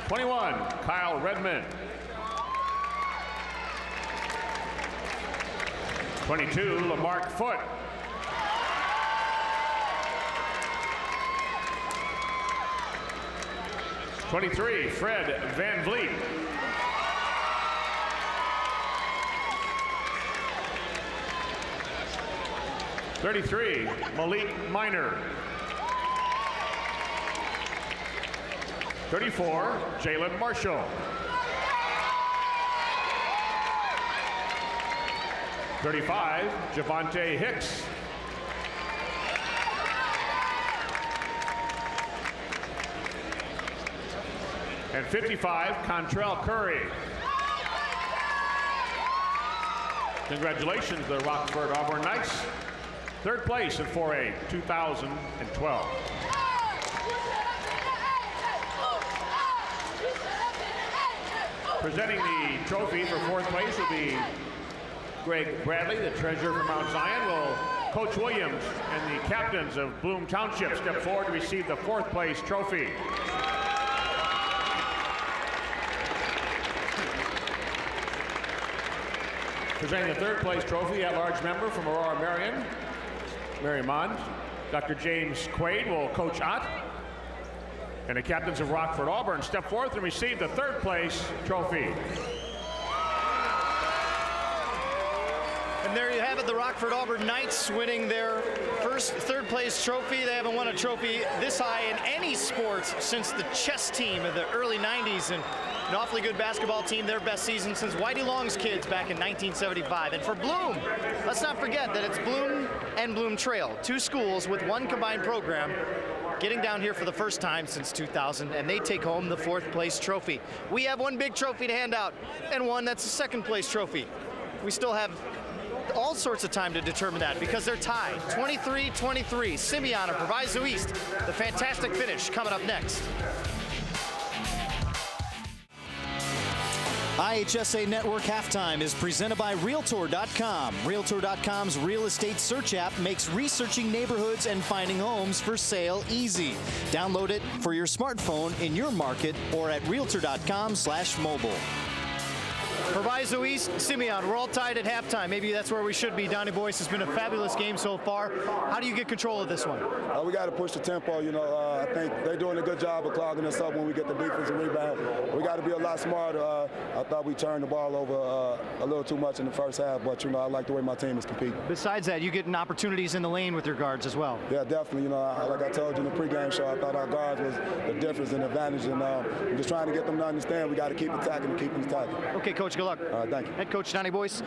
21, Kyle Redmond. 22, Lamarck Foote. 23, Fred Van Vliet. 33, Malik Minor. 34, Jalen Marshall. 35, Javante Hicks. And 55, Contrell Curry. Congratulations, the Rockford Auburn Knights. 3rd place in 4A 2012. Presenting the trophy for 4th place will be Greg Bradley, the treasurer from Mount Zion. Will Coach Williams and the captains of Bloom Township step forward to receive the 4th place trophy. Presenting the 3rd place trophy, at-large member from Aurora Marion, Marymount, Dr. James Quaid will coach Ott. And the captains of Rockford Auburn step forth and receive the 3rd place trophy. And there you have it, the Rockford Auburn Knights winning their first 3rd place trophy. They haven't won a trophy this high in any sports since the chess team of the early 90s. And an awfully good basketball team, their best season since Whitey Long's kids back in 1975. And for Bloom, let's not forget that it's Bloom and Bloom Trail, 2 schools with 1 combined program, getting down here for the first time since 2000, and they take home the 4th place trophy. We have 1 big trophy to hand out, and 1 that's a 2nd place trophy. We still have all sorts of time to determine that because they're tied 23-23. Simeon of Proviso East, the fantastic finish coming up next. IHSA Network Halftime is presented by Realtor.com. Realtor.com's real estate search app makes researching neighborhoods and finding homes for sale easy. Download it for your smartphone in your market or at Realtor.com/mobile. Proviso East, Simeon, we're all tied at halftime. Maybe that's where we should be. Donnie Boyce, has been a fabulous game so far. How do you get control of this one? We got to push the tempo. I think they're doing a good job of clogging us up when we get the defensive rebound. We got to be a lot smarter. I thought we turned the ball over a little too much in the first half, but, I like the way my team is competing. Besides that, you getting opportunities in the lane with your guards as well. Yeah, definitely. Like I told you in the pregame show, I thought our guards was the difference and advantage, and I'm just trying to get them to understand we got to keep attacking and keep them attacking. Okay, Coach, good luck. All right, thank you. Head Coach Donnie Boyce.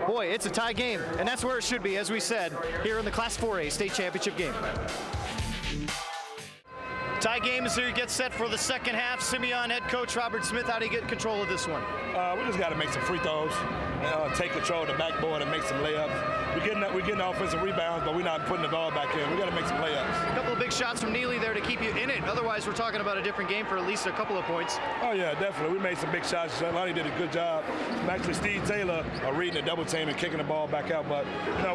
Boy, it's a tie game, and that's where it should be, as we said, here in the Class 4A state championship game. Tie game as we get set for the second half. Simeon head coach Robert Smith, how do you get control of this one? We just got to make some free throws, take control of the backboard and make some layups. We're getting offensive rebounds, but we're not putting the ball back in. We got to make some layups. A couple of big shots from Neely there to keep you in it. Otherwise, we're talking about a different game for at least a couple of points. Oh yeah, definitely. We made some big shots. Lonnie did a good job. Actually, Steve Taylor reading the double team and kicking the ball back out. But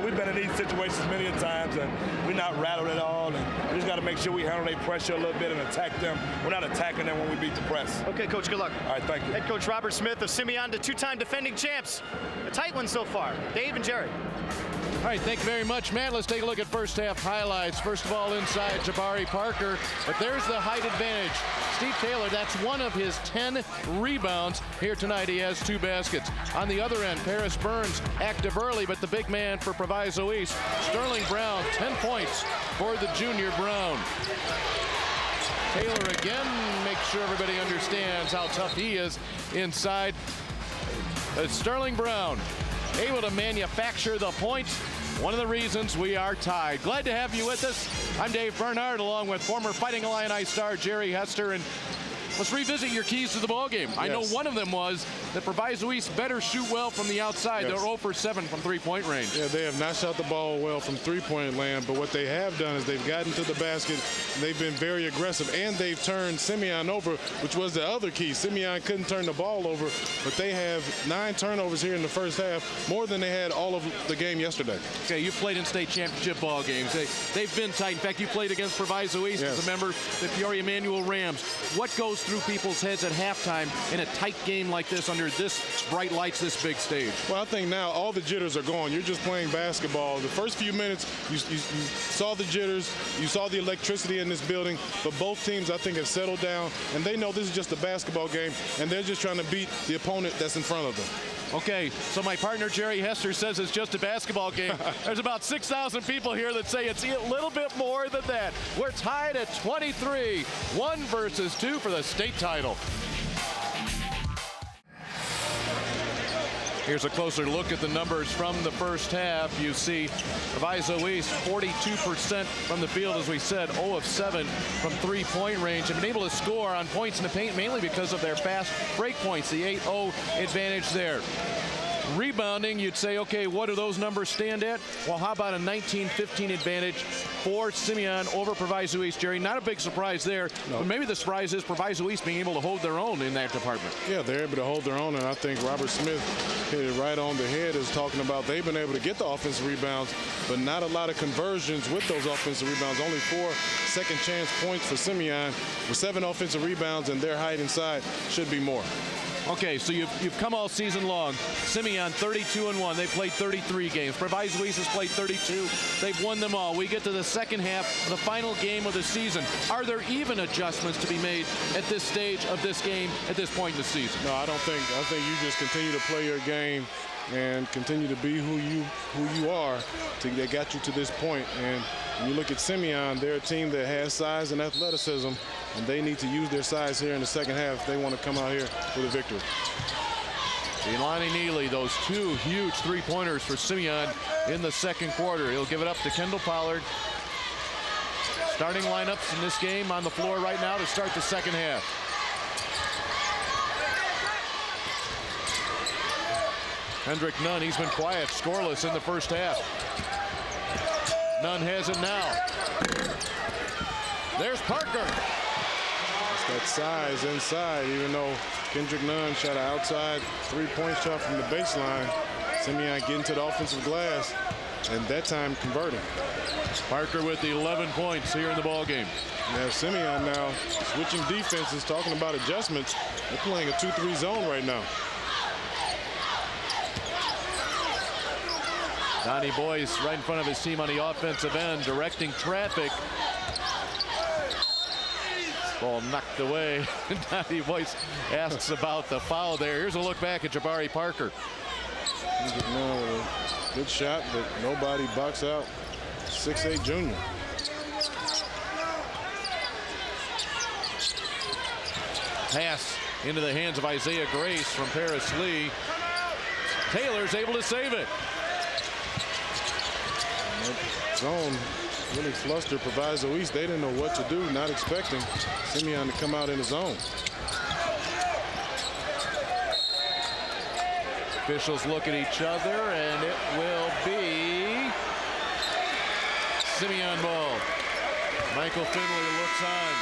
we've been in these situations many times, and we're not rattled at all. And we just got to make sure we handle their pressure a little bit and attack them. We're not attacking them when we beat the press. Okay, Coach, good luck. All right, thank you. Head coach Robert Smith of Simeon, the 2-time defending champs. A tight one so far. Dave and Jerry. All right, thank you very much, Matt. Let's take a look at first half highlights. First of all, inside Jabari Parker, but there's the height advantage. Steve Taylor, that's one of his 10 rebounds here tonight. He has 2 baskets. On the other end, Paris Burns active early, but the big man for Proviso East, Sterling Brown, 10 points for the junior Brown. Taylor again makes sure everybody understands how tough he is inside. Sterling Brown able to manufacture the points. One of the reasons we are tied. Glad to have you with us. I'm Dave Bernhardt, along with former Fighting Illini star Jerry Hester. And let's revisit your keys to the ball game. I know one of them was that Proviso East better shoot well from the outside. They're 0 for 7 from three-point range. Yeah, they have not shot the ball well from three-point land, but what they have done is they've gotten to the basket. They've been very aggressive, and they've turned Simeon over, which was the other key. Simeon couldn't turn the ball over, but they have 9 turnovers here in the first half, more than they had all of the game yesterday. Okay, you've played in state championship ball games. They've been tight. In fact, you played against Proviso East as a member of the Peoria Manual Rams. What goes through people's heads at halftime in a tight game like this under this bright lights, this big stage? Well, I think now all the jitters are gone. You're just playing basketball. The first few minutes, you saw the jitters, you saw the electricity in this building, but both teams, I think, have settled down, and they know this is just a basketball game, and they're just trying to beat the opponent that's in front of them. Okay, so my partner Jerry Hester says it's just a basketball game. There's about 6,000 people here that say it's a little bit more than that. We're tied at 23, 1 versus 2 for the state title. Here's a closer look at the numbers from the first half. You see Proviso East 42% from the field, as we said, 0 of 7 from three-point range. Have been able to score on points in the paint mainly because of their fast break points, the 8-0 advantage there. Rebounding, you'd say, okay, what do those numbers stand at? Well, how about a 19-15 advantage for Simeon over Proviso East, Jerry? Not a big surprise there, but maybe the surprise is Proviso East being able to hold their own in that department. Yeah, they're able to hold their own, and I think Robert Smith hit it right on the head, is talking about they've been able to get the offensive rebounds, but not a lot of conversions with those offensive rebounds. Only 4 second chance points for Simeon with 7 offensive rebounds, and their height inside should be more. Okay, so you've come all season long. Simeon 32-1. They played 33 games. Proviso East has played 32. They've won them all. We get to the second half, the final game of the season. Are there even adjustments to be made at this stage of this game at this point in the season? No, I don't think. I think you just continue to play your game and continue to be who you are that got you to this point. And when you look at Simeon, they're a team that has size and athleticism, and they need to use their size here in the second half if they want to come out here with a victory. Elani Neely, those 2 huge three-pointers for Simeon in the second quarter. He'll give it up to Kendall Pollard. Starting lineups in this game on the floor right now to start the second half. Hendrick Nunn, he's been quiet, scoreless in the first half. Nunn has it now. There's Parker. It's that size inside, even though Kendrick Nunn shot an outside three-point shot from the baseline. Simeon getting to the offensive glass, and that time converting. Parker with the 11 points here in the ball game. You have Simeon now switching defenses, talking about adjustments. They're playing a 2-3 zone right now. Donnie Boyce right in front of his team on the offensive end, directing traffic. Ball knocked away. Donnie Boyce asks about the foul there. Here's a look back at Jabari Parker. Good shot, but nobody box out. 6'8" junior. Pass into the hands of Isaiah Grace from Paris Lee. Taylor's able to save it. Zone really flustered Proviso East. They didn't know what to do, not expecting Simeon to come out in the zone. Officials look at each other, and it will be Simeon ball. Michael Finley looks on.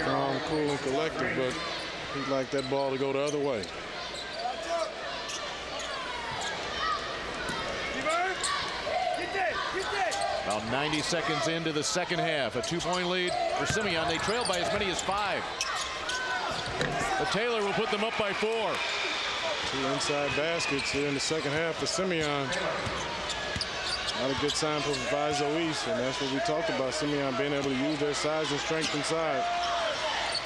Calm, cool, and collected, but he'd like that ball to go the other way. About 90 seconds into the second half. A 2-point lead for Simeon. They trail by as many as 5. But Taylor will put them up by 4. 2 inside baskets here in the second half for Simeon. Not a good sign for Proviso East, and that's what we talked about, Simeon being able to use their size and strength inside.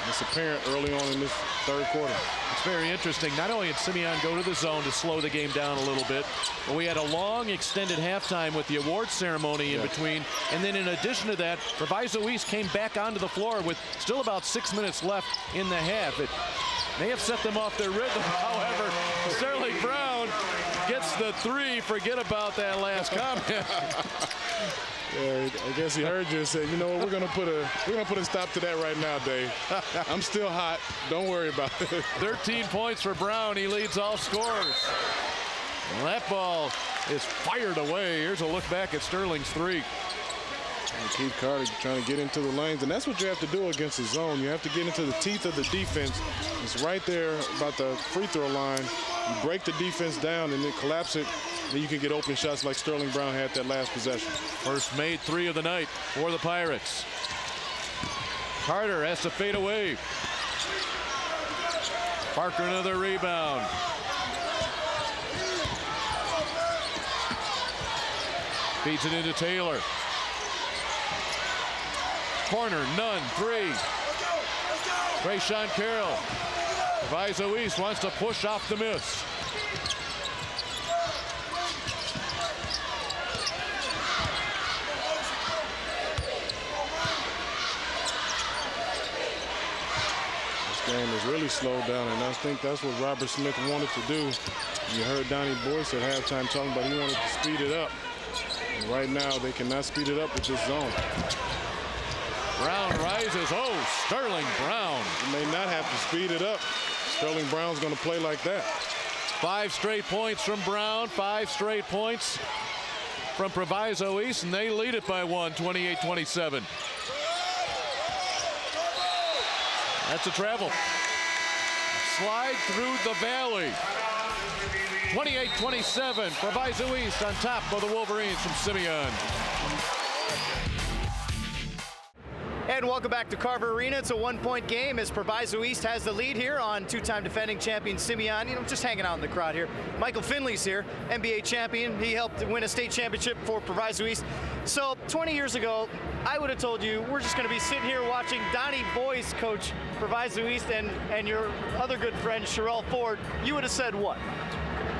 It's apparent early on in this third quarter. It's very interesting. Not only did Simeon go to the zone to slow the game down a little bit, but we had a long extended halftime with the awards ceremony in between. And then in addition to that, Proviso East came back onto the floor with still about 6 minutes left in the half. It may have set them off their rhythm. However, Sterling Brown gets the 3. Forget about that last comment. Yeah, I guess he heard you and said, you know what, we're gonna put a stop to that right now, Dave. I'm still hot. Don't worry about it. 13 points for Brown. He leads all scorers. And that ball is fired away. Here's a look back at Sterling's 3. And Keith Carter trying to get into the lanes, and that's what you have to do against the zone. You have to get into the teeth of the defense. It's right there about the free throw line. You break the defense down and then collapse it. Then you can get open shots like Sterling Brown had that last possession. First made 3 of the night for the Pirates. Carter has to fade away. Parker another rebound. Feeds it into Taylor. Corner, none, 3. Trayshawn Carroll. Proviso East wants to push off the miss. This game is really slowed down, and I think that's what Robert Smith wanted to do. You heard Donnie Boyce at halftime talking about he wanted to speed it up. And right now, they cannot speed it up with this zone. Brown rises. Oh, Sterling Brown. You may not have to speed it up. Sterling Brown's going to play like that. 5 straight points from Brown. 5 straight points from Proviso East, and they lead it by 1, 28-27. That's a travel. Slide through the valley. 28-27. Proviso East on top of the Wolverines from Simeon. And welcome back to Carver Arena. It's a 1-point game as Proviso East has the lead here on 2-time defending champion Simeon. You know, just hanging out in the crowd here. Michael Finley's here, NBA champion. He helped win a state championship for Proviso East. So 20 years ago, I would have told you we're just going to be sitting here watching Donnie Boyce coach Proviso East and your other good friend Sherelle Ford. You would have said what?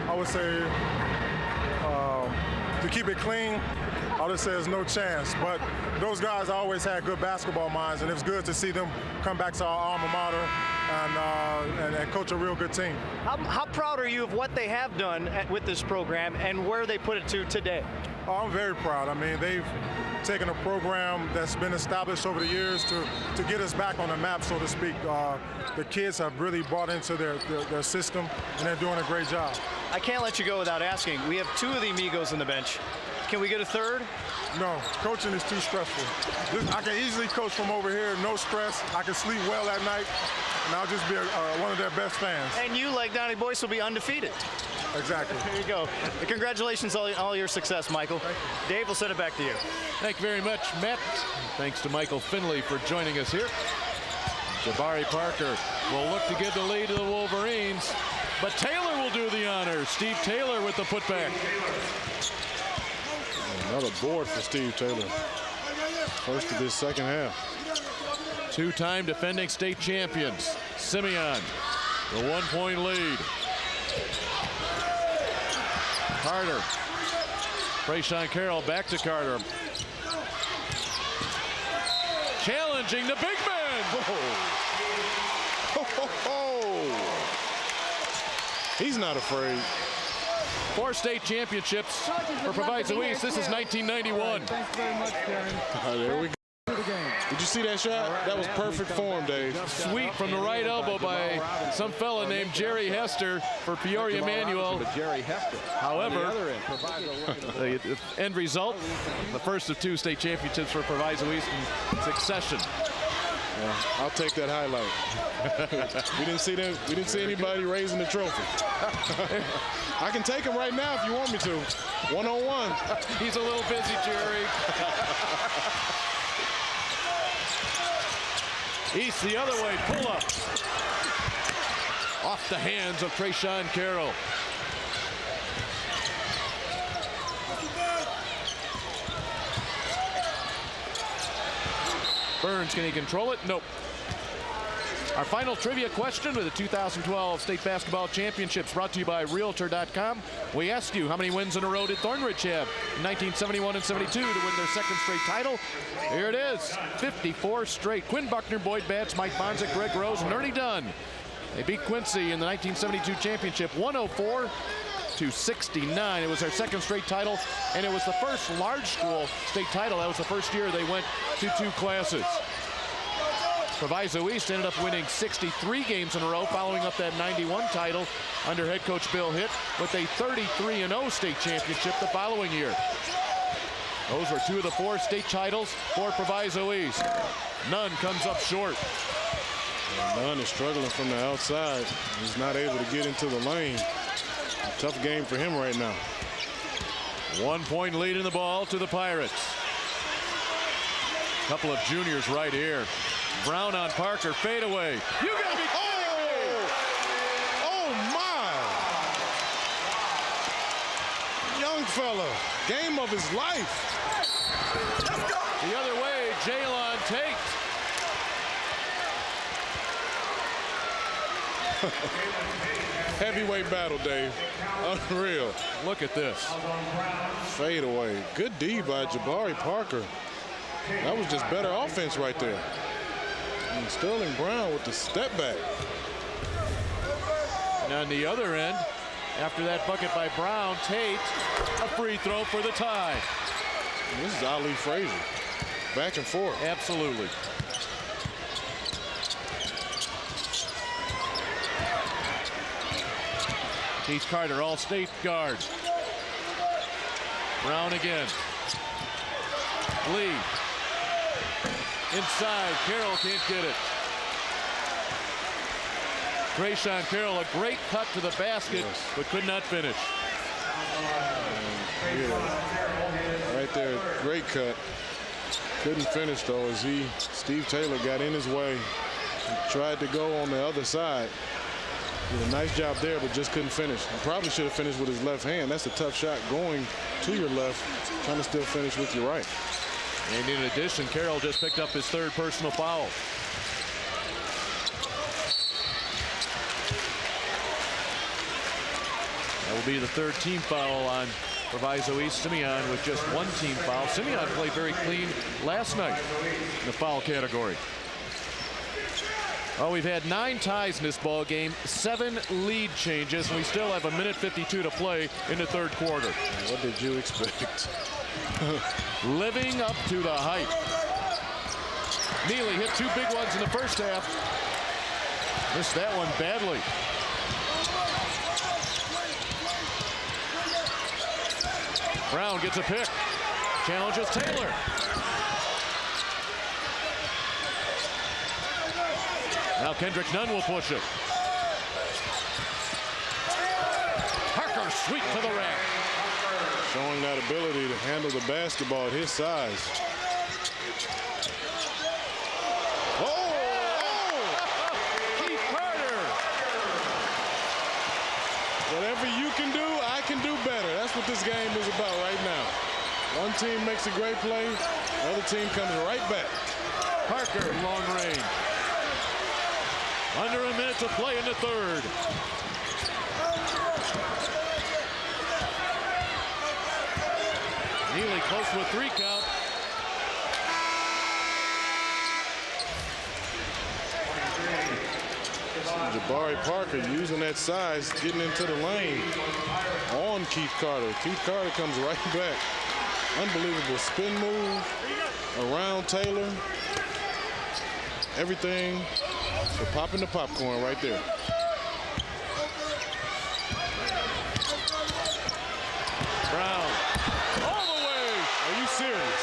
I would say to keep it clean, I would say there's no chance. But those guys always had good basketball minds, and it's good to see them come back to our alma mater and coach a real good team. How proud are you of what they have done with this program and where they put it to today? Oh, I'm very proud. I mean, they've taken a program that's been established over the years to get us back on the map, so to speak. The kids have really bought into their system, and they're doing a great job. I can't let you go without asking. We have 2 of the amigos on the bench. Can we get a third? No, coaching is too stressful. I can easily coach from over here, no stress. I can sleep well at night, and I'll just be one of their best fans. And you, like Donnie Boyce, will be undefeated. Exactly. There you go. Congratulations on all your success, Michael. Dave, we'll send it back to you. Thank you very much, Matt. Thanks to Michael Finley for joining us here. Jabari Parker will look to give the lead to the Wolverines, but Taylor will do the honors. Steve Taylor with the putback. Another board for Steve Taylor. First of this second half. 2-time defending state champions. Simeon, the 1-point lead. Carter. Trayshawn Carroll back to Carter. Challenging the big man. He's not afraid. 4 state championships for Proviso East. This is 1991. Thanks very much, Karen. There we go. Did you see that shot? That was perfect form, Dave. Sweep from the right elbow by some fella named Jerry Hester for Peoria Manual. However, the end result, the first of 2 state championships for Proviso East in succession. Yeah, I'll take that highlight. We didn't see them. We didn't see anybody raising the trophy. I can take him right now if you want me to. 1-on-1. He's a little busy, Jerry. East the other way, pull up. Off the hands of Trayshawn Carroll. Burns, can he control it? Nope. Our final trivia question with the 2012 State Basketball Championships brought to you by Realtor.com. We asked you how many wins in a row did Thornridge have in 1971 and 72 to win their 2nd straight title. Here it is, 54 straight. Quinn Buckner, Boyd Batts, Mike Bonzik, Greg Rose, and Ernie Dunn. They beat Quincy in the 1972 championship 104 to 69. It was their second straight title, and it was the first large school state title. That was the first year they went to 2 classes. Proviso East ended up winning 63 games in a row, following up that 91 title under head coach Bill Hitt with a 33-0 state championship the following year. Those were 2 of the 4 state titles for Proviso East. Nunn comes up short. Nunn is struggling from the outside. He's not able to get into the lane. A tough game for him right now. 1-point lead in the ball to the Pirates. Couple of juniors right here. Brown on Parker, fadeaway. You gotta be kidding me! Oh my! Young fella, game of his life. The other way, Jalon Tate. Heavyweight battle, Dave. Unreal. Look at this. Fade away. Good D by Jabari Parker. That was just better offense right there. And Sterling Brown with the step back. And on the other end, after that bucket by Brown, Tate, a free throw for the tie. And this is Ali Frazier. Back and forth. Absolutely. Keith Carter, all-state guard. Brown again. Lee. Inside, Carroll can't get it. Grayshawn Carroll, a great cut to the basket, but could not finish. Right there, great cut. Couldn't finish though, as Steve Taylor got in his way. He tried to go on the other side. Did a nice job there, but just couldn't finish. He probably should have finished with his left hand. That's a tough shot going to your left, trying to still finish with your right. And in addition, Carroll just picked up his 3rd personal foul. That will be the 3rd team foul on Proviso East. Simeon with just 1 team foul. Simeon played very clean last night in the foul category. Oh, we've had 9 ties in this ball game, 7 lead changes, and we still have 1:52 to play in the 3rd quarter. What did you expect? Living up to the hype. Neely hit 2 big ones in the first half. Missed that one badly. Brown gets a pick. Challenges Taylor. Now Kendrick Nunn will push it. Parker sweep to the rack. Showing that ability to handle the basketball at his size. Keith Carter. Whatever you can do, I can do better. That's what this game is about right now. One team makes a great play, the other team comes right back. Parker, long range. Under a minute to play in the 3rd. Neely close to a 3 count. Jabari Parker using that size, getting into the lane on Keith Carter. Keith Carter comes right back. Unbelievable spin move around Taylor. Everything for popping the popcorn right there. Brown all the way. Are you serious?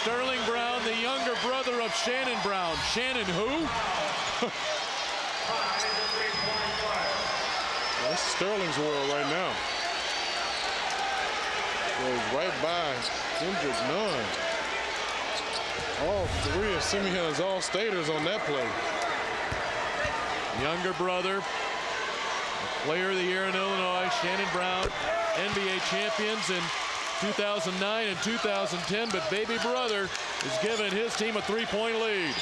Sterling Brown, the younger brother of Shannon Brown. Shannon who? That's Sterling's world right now. Goes right by Kendrick Nunn. All 3 of Simeon's all-staters on that play. Younger brother, player of the year in Illinois, Shannon Brown, NBA champions in 2009 and 2010, but baby brother is giving his team a 3-point lead.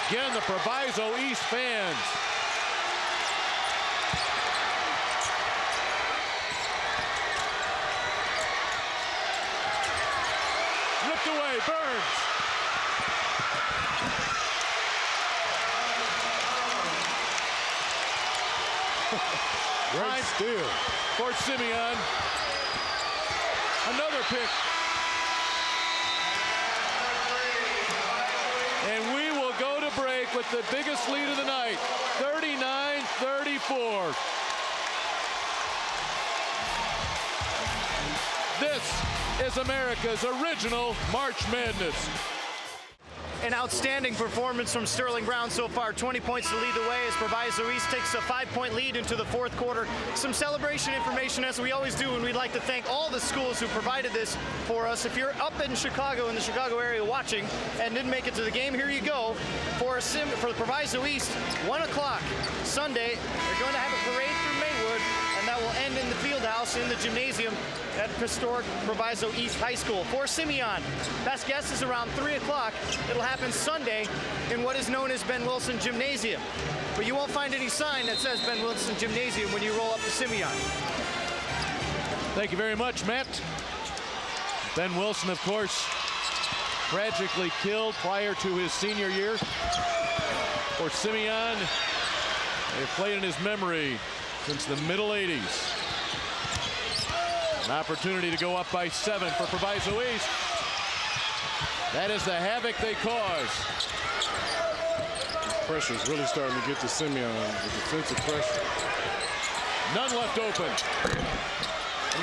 Again, the Proviso East fans. away. Burns. Right steal for Simeon. Another pick. And we will go to break with the biggest lead of the night, 39-34. This is America's original March Madness. An outstanding performance from Sterling Brown so far. 20 points to lead the way as Proviso East takes a 5-point lead into the fourth quarter. Some celebration information, as we always do, and we'd like to thank all the schools who provided this for us. If you're up in Chicago, in the Chicago area watching, and didn't make it to the game, here you go. For the Proviso East, 1 o'clock Sunday, they're going to have a parade through Maywood, and that will end in the field house in the gymnasium at historic Proviso East High School. For Simeon, best guess is around 3 o'clock. It'll happen Sunday in what is known as Ben Wilson Gymnasium. But you won't find any sign that says Ben Wilson Gymnasium when you roll up to Simeon. Thank you very much, Matt. Ben Wilson, of course, tragically killed prior to his senior year. For Simeon, they played in his memory since the middle 80s. An opportunity to go up by 7 for Proviso East. That is the havoc they cause. Pressure is really starting to get to Simeon. The defensive pressure. Nunn left open.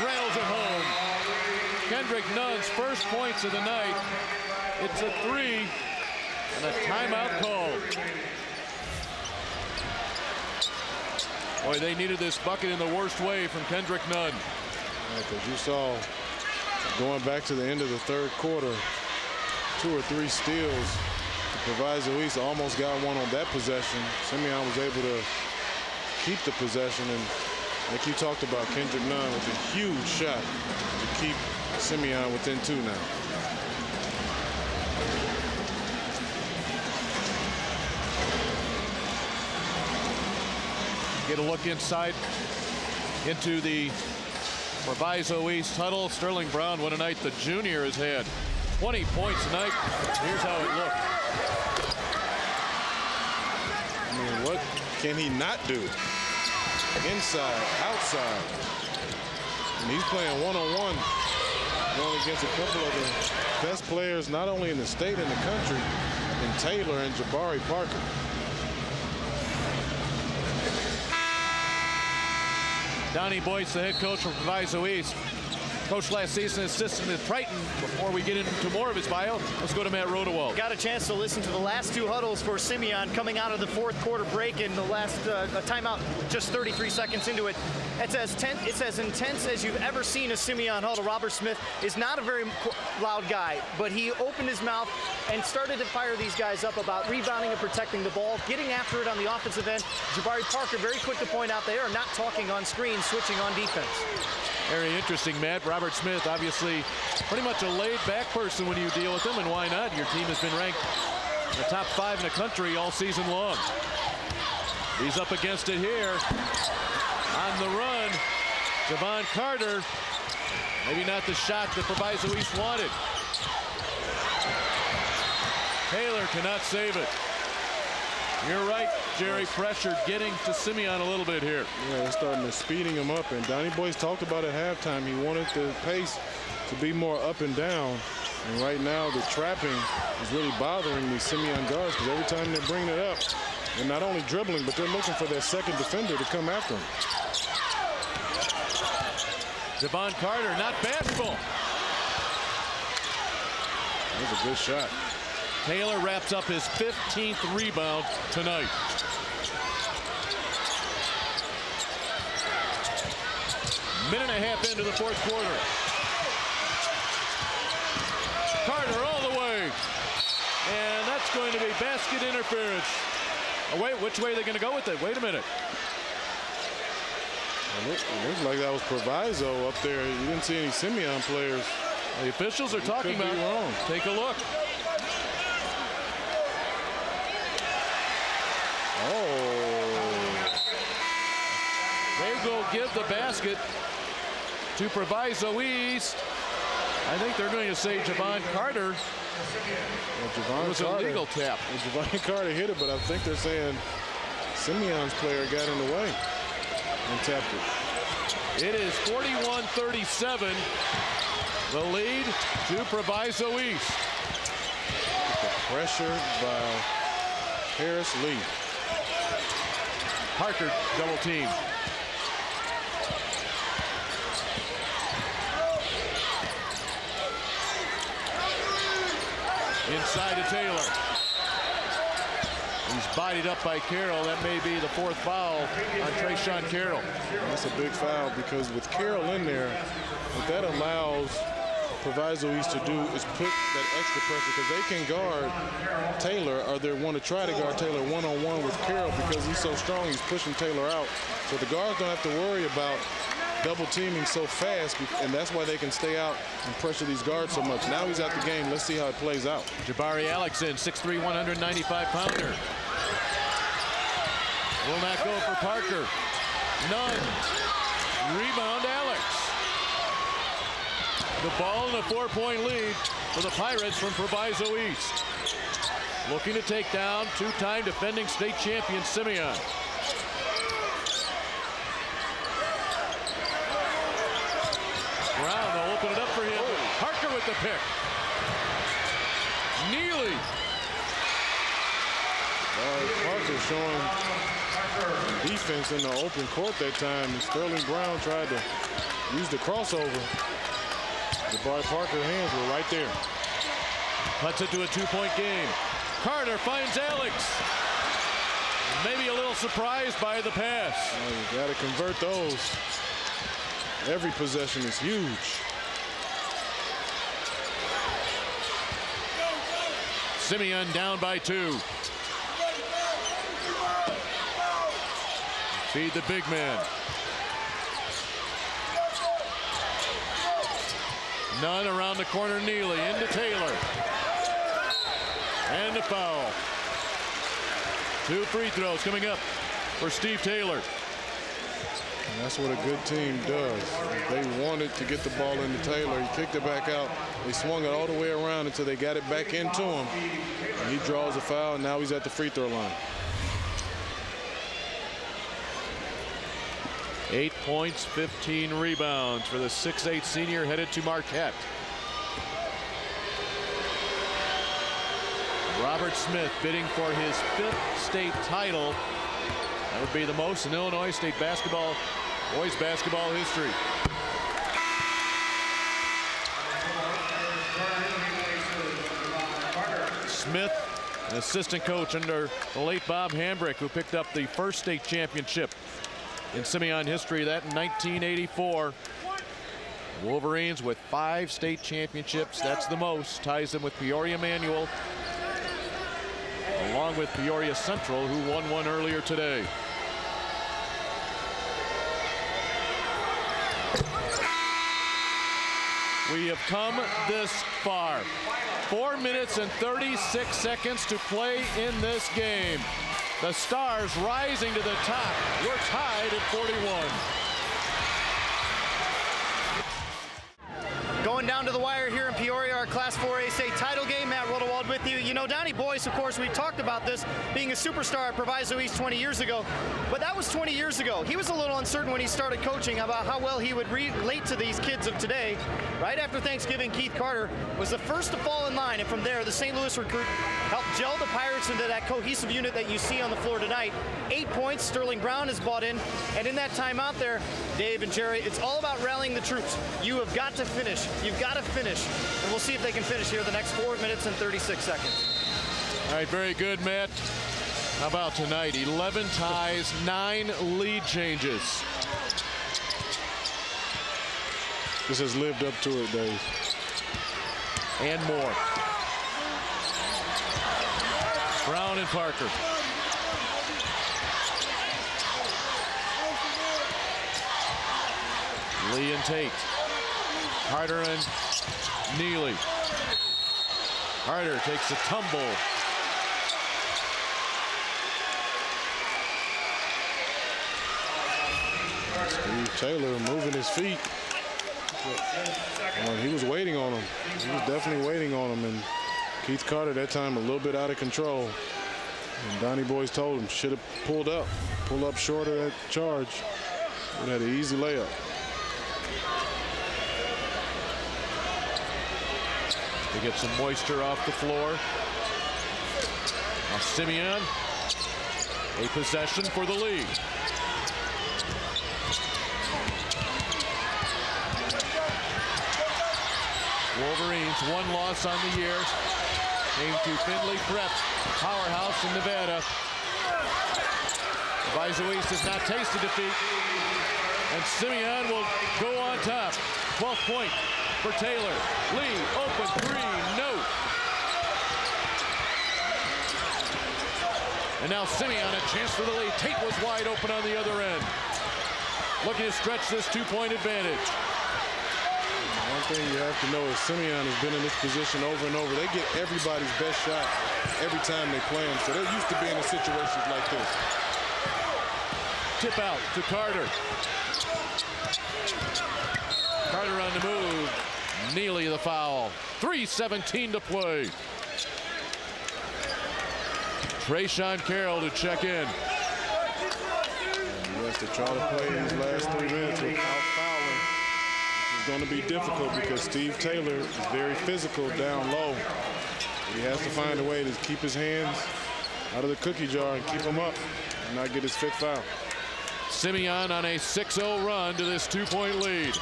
Rails it home. Kendrick Nunn's first points of the night. It's a 3 and a timeout called. Boy, they needed this bucket in the worst way from Kendrick Nunn. Because you saw, going back to the end of the third quarter, 2 or 3 steals. Proviso East almost got one on that possession. Simeon was able to keep the possession, and like you talked about, Kendrick Nunn with a huge shot to keep Simeon within 2 now. Get a look inside into the Proviso East huddle. Sterling Brown, what a night the junior has had. 20 points tonight. Here's how it looked. I mean, what can he not do? Inside, outside. And he's playing one-on-one, going against a couple of the best players, not only in the state and the country, in Taylor and Jabari Parker. Donnie Boyce, the head coach from Proviso East. Coach last season, assistant at Triton. Before we get into more of his bio, let's go to Matt Rodewald. Got a chance to listen to the last 2 huddles for Simeon coming out of the fourth quarter break in the last timeout, just 33 seconds into it. It's as intense as you've ever seen a Simeon huddle. Robert Smith is not a very loud guy, but he opened his mouth and started to fire these guys up about rebounding and protecting the ball, getting after it on the offensive end. Jabari Parker, very quick to point out, they are not talking on screen, switching on defense. Very interesting, Matt. Robert Smith, obviously pretty much a laid-back person when you deal with him, and why not? Your team has been ranked in the top 5 in the country all season long. He's up against it here. On the run, Javon Carter. Maybe not the shot that Proviso East wanted. Taylor cannot save it. You're right, Jerry. Pressure getting to Simeon a little bit here. Yeah, they're starting to speeding him up. And Donnie Boyce talked about at halftime, he wanted the pace to be more up and down. And right now, the trapping is really bothering these Simeon guards, because every time they're bringing it up, they're not only dribbling, but they're looking for their second defender to come after them. Javon Carter, not bashful. That was a good shot. Taylor wraps up his 15th rebound tonight. Minute and a half into the fourth quarter. Carter all the way. And that's going to be basket interference. Oh, wait, which way are they going to go with it? Wait a minute. It looks like that was Proviso up there. You didn't see any Simeon players. The officials are talking about it. Wrong. Take a look. Oh. They will give the basket to Proviso East I think they're going to say Javon Carter. Javon was Carter, a legal tap. Javon Carter hit it, but I think they're saying Simeon's player got in the way and tapped it. It is 41-37. The lead to Proviso East. Pressured by Harris Lee. Parker double team. Inside to Taylor. He's bodied up by Carroll. That may be the fourth foul on Trayshawn Carroll. That's a big foul because with Carroll in there, what that allows Proviso East to do is put that extra pressure because they can guard Taylor, or they want to try to guard Taylor one-on-one with Carroll because he's so strong, he's pushing Taylor out. So the guards don't have to worry about double teaming so fast, and that's why they can stay out and pressure these guards so much. Now he's out the game. Let's see how it plays out. Jabari Alexson, 6'3", 195-pounder. Will not go for Parker. None. Rebound, Alex. The ball in a 4-point lead for the Pirates from Proviso East. Looking to take down two-time defending state champion Simeon. Brown will open it up for him. Parker with the pick. Neely. Parker showing defense in the open court that time, and Sterling Brown tried to use the crossover. Jabari Parker's hands were right there. Cuts it to a 2-point game. Carter finds Alex. Maybe a little surprised by the pass. You got to convert those. Every possession is huge. Simeon down by 2. Feed the big man. None around the corner. Neely into Taylor. And a foul. 2 free throws coming up for Steve Taylor. And that's what a good team does. They wanted to get the ball into Taylor. He kicked it back out. They swung it all the way around until they got it back into him. And he draws a foul, and now he's at the free throw line. 8 points, 15 rebounds for the 6'8" senior headed to Marquette. Robert Smith bidding for his 5th state title. That would be the most in Illinois State basketball, boys basketball history. Smith, an assistant coach under the late Bob Hambrick, who picked up the first state championship in Simeon history, that in 1984. Wolverines with 5 state championships. That's the most. Ties them with Peoria Manual, along with Peoria Central, who won one earlier today. We have come this far. 4 minutes and 36 seconds to play in this game. The Stars rising to the top. We're tied at 41. Going down to the wire here in Peoria, our Class 4A state title game. Matt Rodewald with you. You know, Donnie Boyce, of course, we talked about this being a superstar at Proviso East 20 years ago, but that was 20 years ago. He was a little uncertain when he started coaching about how well he would relate to these kids of today. Right after Thanksgiving, Keith Carter was the first to fall in line, and from there, the St. Louis recruit helped gel the Pirates into that cohesive unit that you see on the floor tonight. 8 points, Sterling Brown has bought in, and in that time out there, Dave and Jerry, it's all about rallying the troops. You have got to finish. You've got to finish, and we'll see if they can finish here the next 4 minutes and 36 seconds. All right, very good, Matt. How about tonight? 11 ties, 9 lead changes. This has lived up to it, Dave. And more. Brown and Parker. Lee and Tate. Carter and Neely. Carter takes a tumble. Steve Taylor moving his feet. He was waiting on him. He was definitely waiting on him. And Keith Carter that time a little bit out of control. And Donnie Boys told him, should have pull up short of that charge. Would have had an easy layup. To get some moisture off the floor. Now Simeon, a possession for the lead. Wolverines, one loss on the year. Came to Findlay Prep, powerhouse in Nevada. Proviso East has not tasted defeat. And Simeon will go on top. 12th point for Taylor. Lee, open three, no. And now Simeon, a chance for the lead. Tate was wide open on the other end. Looking to stretch this 2-point advantage. One thing you have to know is Simeon has been in this position over and over. They get everybody's best shot every time they play him. So they're used to being in situations like this. Tip out to Carter. Carter on the move. Neely the foul. 3:17 to play. Trayshawn Carroll to check in. And he has to try to play these last 3 minutes without fouling, which is going to be difficult because Steve Taylor is very physical down low. But he has to find a way to keep his hands out of the cookie jar and keep him up and not get his 5th foul. Simeon on a 6-0 run to this 2-point lead.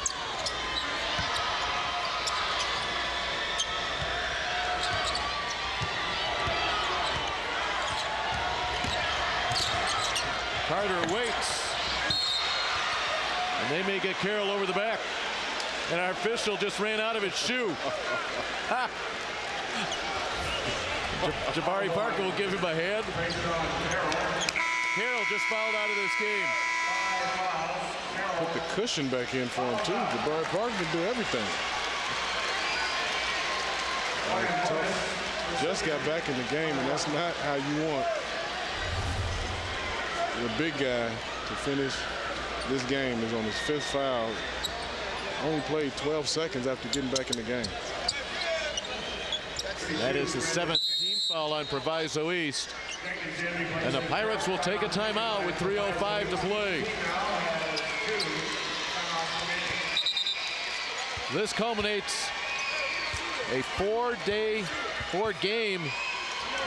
Carter waits. And they may get Carroll over the back. And our official just ran out of his shoe. Jabari Parker will give him a hand. Carroll just fouled out of this game. Put the cushion back in for him, too. Jabari Parker can do everything. Just got back in the game, and that's not how you want the big guy to finish this game. Is on his 5th foul. Only played 12 seconds after getting back in the game. That is the 7th team foul on Proviso East. And the Pirates will take a timeout with 3:05 to play. This culminates a 4-game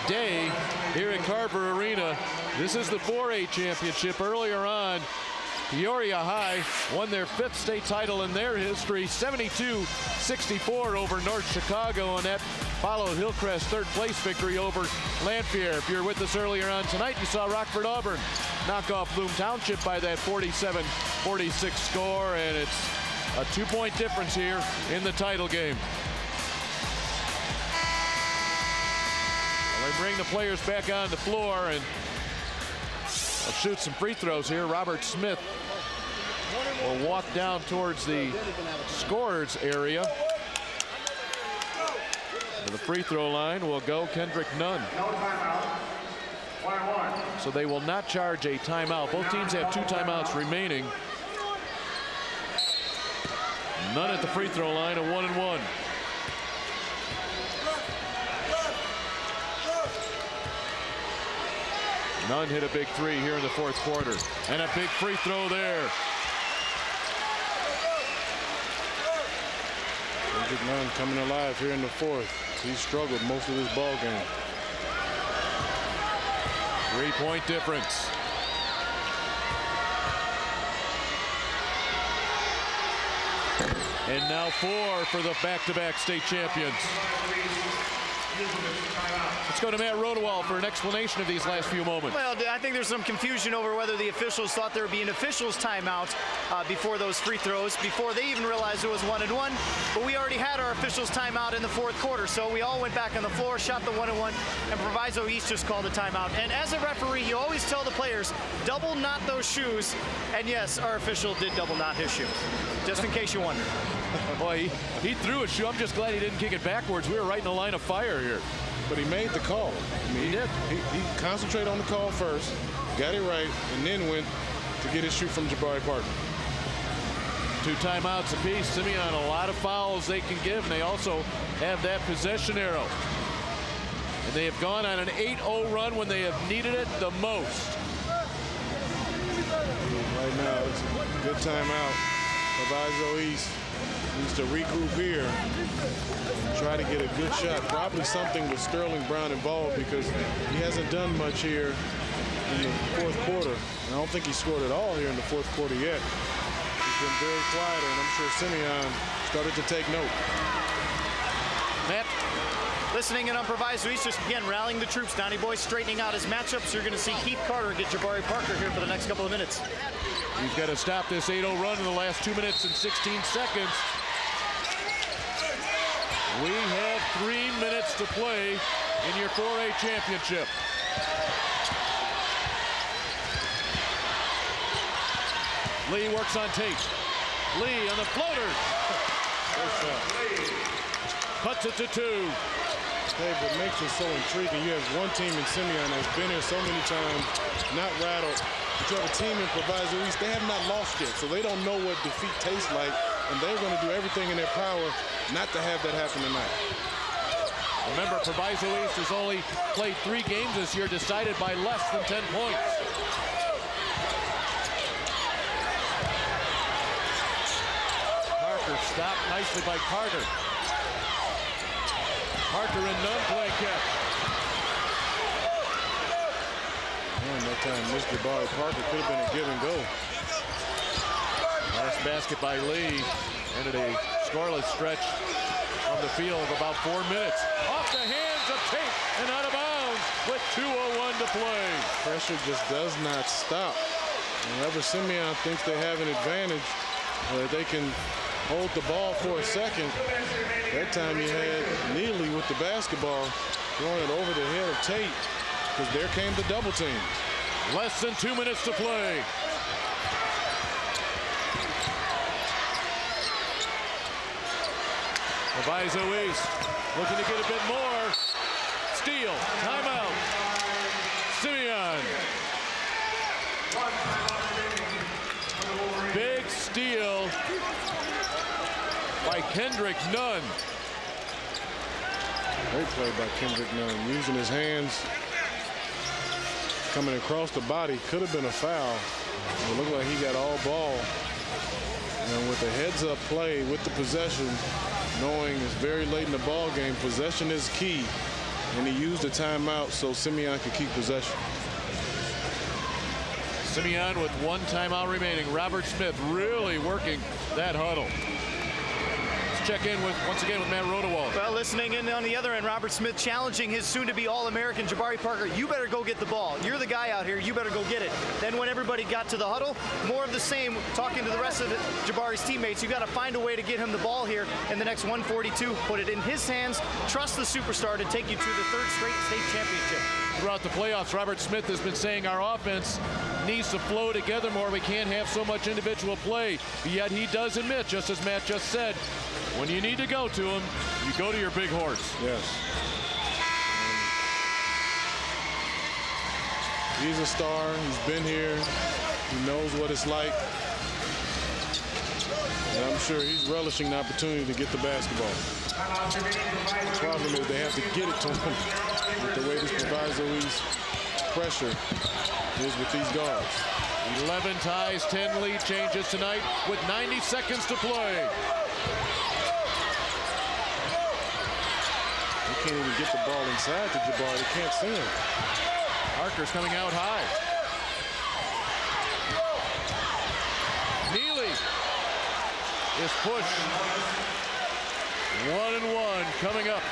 day here at Carver Arena. This is the 4A championship. Earlier on, Peoria High won their 5th state title in their history, 72-64 over North Chicago, and that followed Hillcrest's 3rd place victory over Lanphier. If you're with us earlier on tonight, you saw Rockford Auburn knock off Bloom Township by that 47-46 score, and it's a 2-point difference here in the title game. Well, they bring the players back on the floor, and I'll shoot some free throws here. Robert Smith will walk down towards the scorers area. To the free throw line will go Kendrick Nunn. So they will not charge a timeout. Both teams have 2 timeouts remaining. Nunn at the free throw line, a 1-and-1. Nunn hit a big 3 here in the 4th quarter. And a big free throw there. Kendrick Nunn coming alive here in the 4th. He struggled most of this ball game. 3-point difference. And now 4 for the back-to-back state champions. Let's go to Matt Rodewald for an explanation of these last few moments. Well, I think there's some confusion over whether the officials thought there would be an officials timeout before those free throws, before they even realized it was 1-and-1. But we already had our officials timeout in the 4th quarter, so we all went back on the floor, shot the 1-and-1, and Proviso East just called a timeout. And as a referee, you always tell the players, double knot those shoes. And yes, our official did double knot his shoe, just in case you wonder. Boy, he threw a shoe. I'm just glad he didn't kick it backwards. We were right in the line of fire here. But he made the call. I mean, he did. He concentrated on the call first, got it right, and then went to get his shoot from Jabari Parker. 2 timeouts apiece. Simeon, a lot of fouls they can give, and they also have that possession arrow. And they have gone on an 8-0 run when they have needed it the most. Right now, it's a good timeout. Proviso East needs to regroup here. Try to get a good shot. Probably something with Sterling Brown involved because he hasn't done much here in the fourth quarter. And I don't think he scored at all here in the fourth quarter yet. He's been very quiet, and I'm sure Simeon started to take note. Matt, listening in on Proviso East, just again rallying the troops. Donnie Boy straightening out his matchups. You're going to see Keith Carter get Jabari Parker here for the next couple of minutes. You've got to stop this 8-0 run in the last 2 minutes and 16 seconds. We have 3 minutes to play in your 4A championship. Lee works on Tate. Lee on the floater. Puts it to 2. Dave, what makes it so intriguing, you have one team in Simeon that's been here so many times, not rattled. But you have a team in Proviso East, they have not lost yet, so they don't know what defeat tastes like, and they're going to do everything in their power not to have that happen tonight. Remember, Proviso East has only played 3 games this year, decided by less than 10 points. Parker stopped nicely by Carter. Parker and none play catch. Man, that time Mr. Jabari Parker could have been a give and go. Last basket by Lee ended a scoreless stretch on the field of about 4 minutes. Off the hands of Tate and out of bounds with 2:01 to play. Pressure just does not stop. Whenever Simeon thinks they have an advantage, they can hold the ball for a second. That time you had Neely with the basketball throwing it over the head of Tate because there came the double team. Less than 2 minutes to play. Proviso East looking to get a bit more. Steal, timeout. Simeon. Big steal by Kendrick Nunn. Great play by Kendrick Nunn, using his hands, coming across the body. Could have been a foul. It looked like he got all ball. And with the heads-up play with the possession, knowing it's very late in the ball game, possession is key. And he used the timeout so Simeon could keep possession. Simeon with 1 timeout remaining. Robert Smith really working that huddle. Let's check in once again with Matt Rodewald. Well, listening in on the other end, Robert Smith challenging his soon-to-be All-American Jabari Parker. You better go get the ball. You're the guy out here. You better go get it. Then when everybody got to the huddle, more of the same, talking to the rest of Jabari's teammates. You got to find a way to get him the ball here in the next 142. Put it in his hands. Trust the superstar to take you to the 3rd straight state championship. Throughout the playoffs, Robert Smith has been saying our offense needs to flow together more. We can't have so much individual play. Yet he does admit, just as Matt just said, when you need to go to him, you go to your big horse. Yes. He's a star. He's been here. He knows what it's like. And I'm sure he's relishing the opportunity to get the basketball. The problem is they have to get it to him with the way this Proviso East pressure is with these guards. 11 ties, 10 lead changes tonight with 90 seconds to play. They can't even get the ball inside to Jabari. They can't see him. Parker's coming out high. Neely is pushed. 1-1 coming up.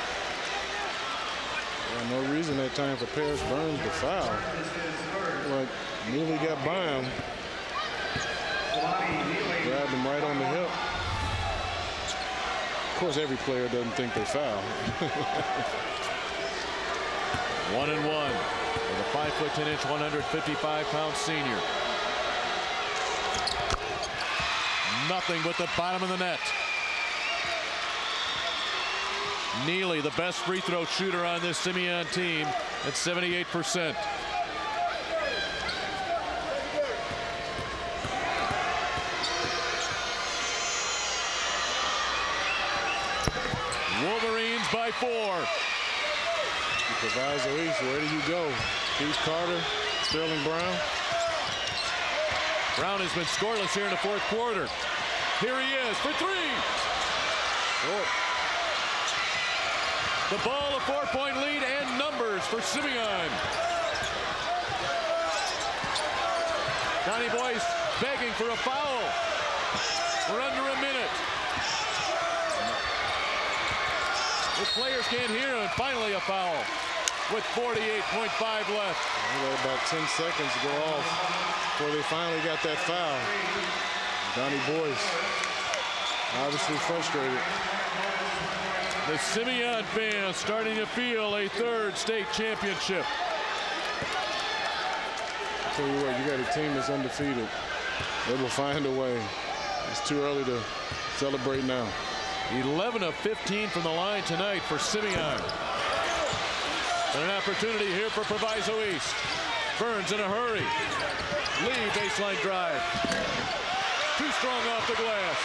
Well, no reason that time for Paris Burns to foul. But Neely got by him. Grabbed him right on the hip. Of course, every player doesn't think they foul. 1-1 with a 5'10", 155-pound senior. Nothing but the bottom of the net. Neely, the best free throw shooter on this Simeon team at 78%. by 4. Proviso East, where do you go? Keith Carter, Sterling Brown. Brown has been scoreless here in the fourth quarter. Here he is for 3. Short. The ball, a 4-point lead, and numbers for Simeon. Donnie Boyce begging for a foul. We're under a minute. The players can't hear him. Finally a foul with 48.5 left. We got about 10 seconds to go off before they finally got that foul. Donnie Boyce obviously frustrated. The Simeon fans starting to feel a 3rd state championship. I'll tell you what, you got a team that's undefeated. They will find a way. It's too early to celebrate now. 11 of 15 from the line tonight for Simeon. And an opportunity here for Proviso East. Burns in a hurry. Lee baseline drive. Too strong off the glass.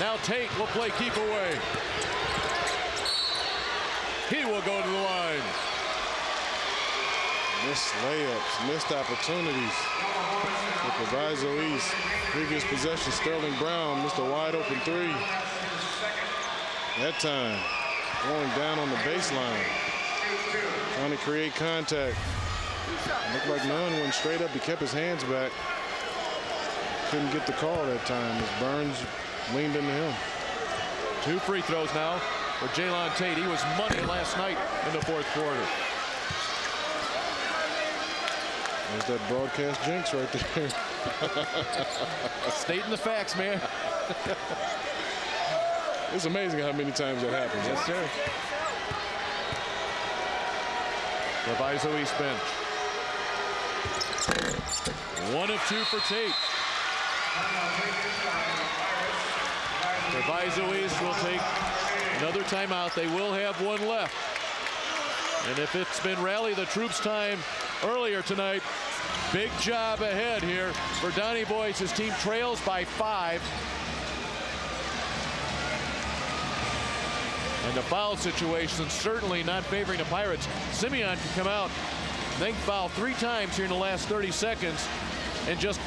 Now Tate will play keep away. He will go to the line. Missed layups, missed opportunities for Proviso East. Previous possession, Sterling Brown missed a wide open 3. That time, going down on the baseline, trying to create contact. Looked like none went straight up. He kept his hands back. Couldn't get the call that time as Burns leaned into him. 2 free throws now for Jaylon Tate. He was money last night in the fourth quarter. There's that broadcast jinx right there. Stating the facts, man. It's amazing how many times that happens. Yes, sir. Proviso East bench. 1 of 2 for Tate. Proviso East will take another timeout. They will have 1 left. And if it's been rally the troops time earlier tonight, big job ahead here for Donnie Boyce. His team trails by 5. And the foul situation certainly not favoring the Pirates. Simeon can come out. They can foul 3 times here in the last 30 seconds and just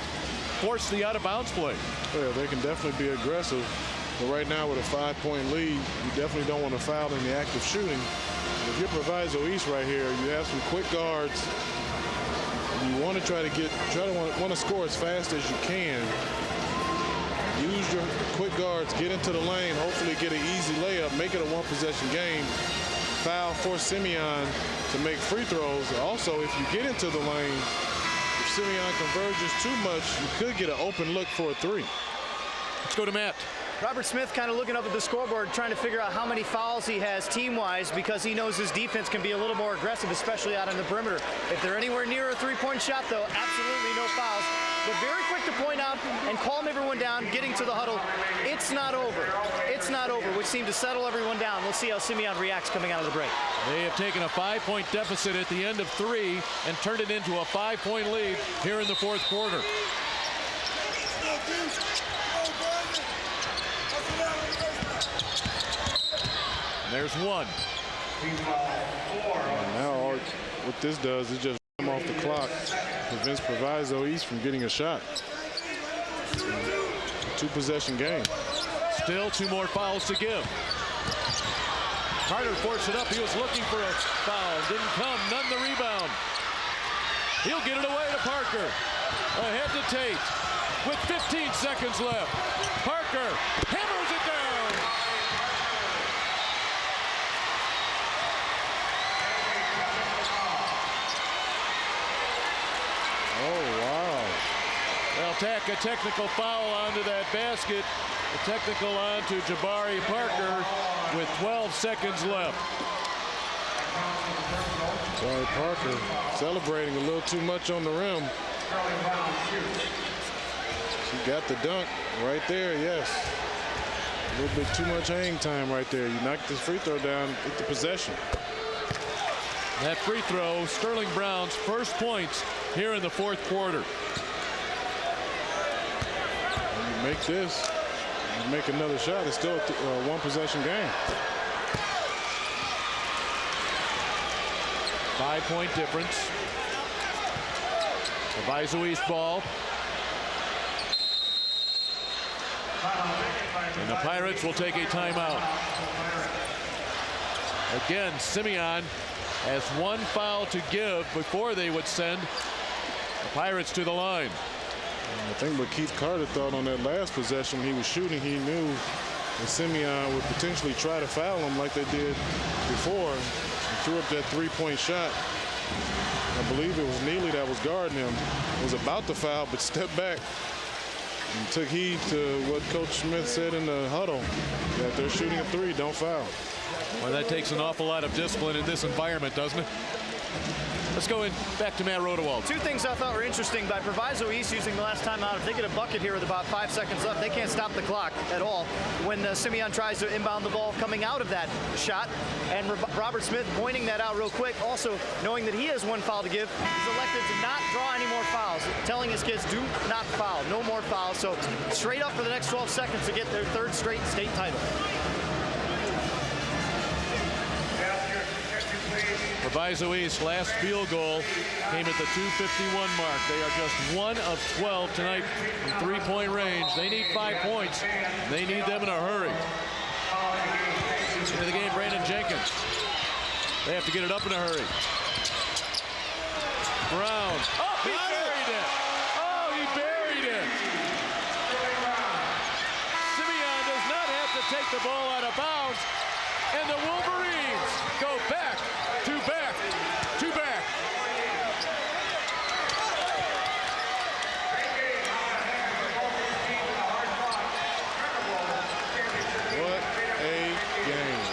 force the out-of-bounds play. Yeah, they can definitely be aggressive. But right now with a 5-point lead, you definitely don't want to foul in the act of shooting. If you're Proviso East right here, you have some quick guards. You want to try to score as fast as you can. Use your quick guards, get into the lane, hopefully get an easy layup, make it a 1-possession game. Foul, force Simeon to make free throws. Also, if you get into the lane, if Simeon converges too much, you could get an open look for a 3. Let's go to Matt. Robert Smith kind of looking up at the scoreboard, trying to figure out how many fouls he has team-wise, because he knows his defense can be a little more aggressive, especially out on the perimeter. If they're anywhere near a 3-point shot, though, absolutely no fouls. But very quick to point out and calm everyone down, getting to the huddle. It's not over. It's not over, which seemed to settle everyone down. We'll see how Simeon reacts coming out of the break. They have taken a 5-point deficit at the end of 3 and turned it into a 5-point lead here in the fourth quarter. There's 1. Now what this does is just come off the clock, prevents Proviso East from getting a shot. 2-possession game. Still 2 more fouls to give. Carter forced it up. He was looking for a foul. Didn't come. None the rebound. He'll get it away to Parker. Ahead to Tate with 15 seconds left. Parker hammers it down. Oh, wow. They'll tack a technical foul onto that basket. A technical onto Jabari Parker with 12 seconds left. Jabari Parker celebrating a little too much on the rim. She got the dunk right there, yes. A little bit too much hang time right there. You knocked this free throw down, get the possession. That free throw, Sterling Brown's first points here in the fourth quarter. When you make this, make another shot. It's still a one-possession game. 5-point difference. Proviso East ball. And the Pirates will take a timeout. Again, Simeon has one foul to give before they would send the Pirates to the line. I think what Keith Carter thought on that last possession when he was shooting, he knew that Simeon would potentially try to foul him like they did before. He threw up that three-point shot. I believe it was Neely that was guarding him. Was about to foul, but stepped back and took heed to what Coach Smith said in the huddle, that they're shooting a three, don't foul. Well, that takes an awful lot of discipline in this environment, doesn't it? Let's go back to Matt Rodewald. Two things I thought were interesting by Proviso East using the last time out. If they get a bucket here with about 5 seconds left, they can't stop the clock at all when Simeon tries to inbound the ball coming out of that shot. And Robert Smith pointing that out real quick. Also, knowing that he has one foul to give, he's elected to not draw any more fouls, telling his kids, do not foul, no more fouls. So straight up for the next 12 seconds to get their third straight state title. Proviso East last field goal came at the 2:51 mark. They are just 1 of 12 tonight from three-point range. They need 5 points. They need them in a hurry. Into the game, Brandon Jenkins. They have to get it up in a hurry. Brown. Oh, he buried it. Oh, he buried it. Simeon does not have to take the ball out of bounds. And the Wolverines go back to back to back. What a game.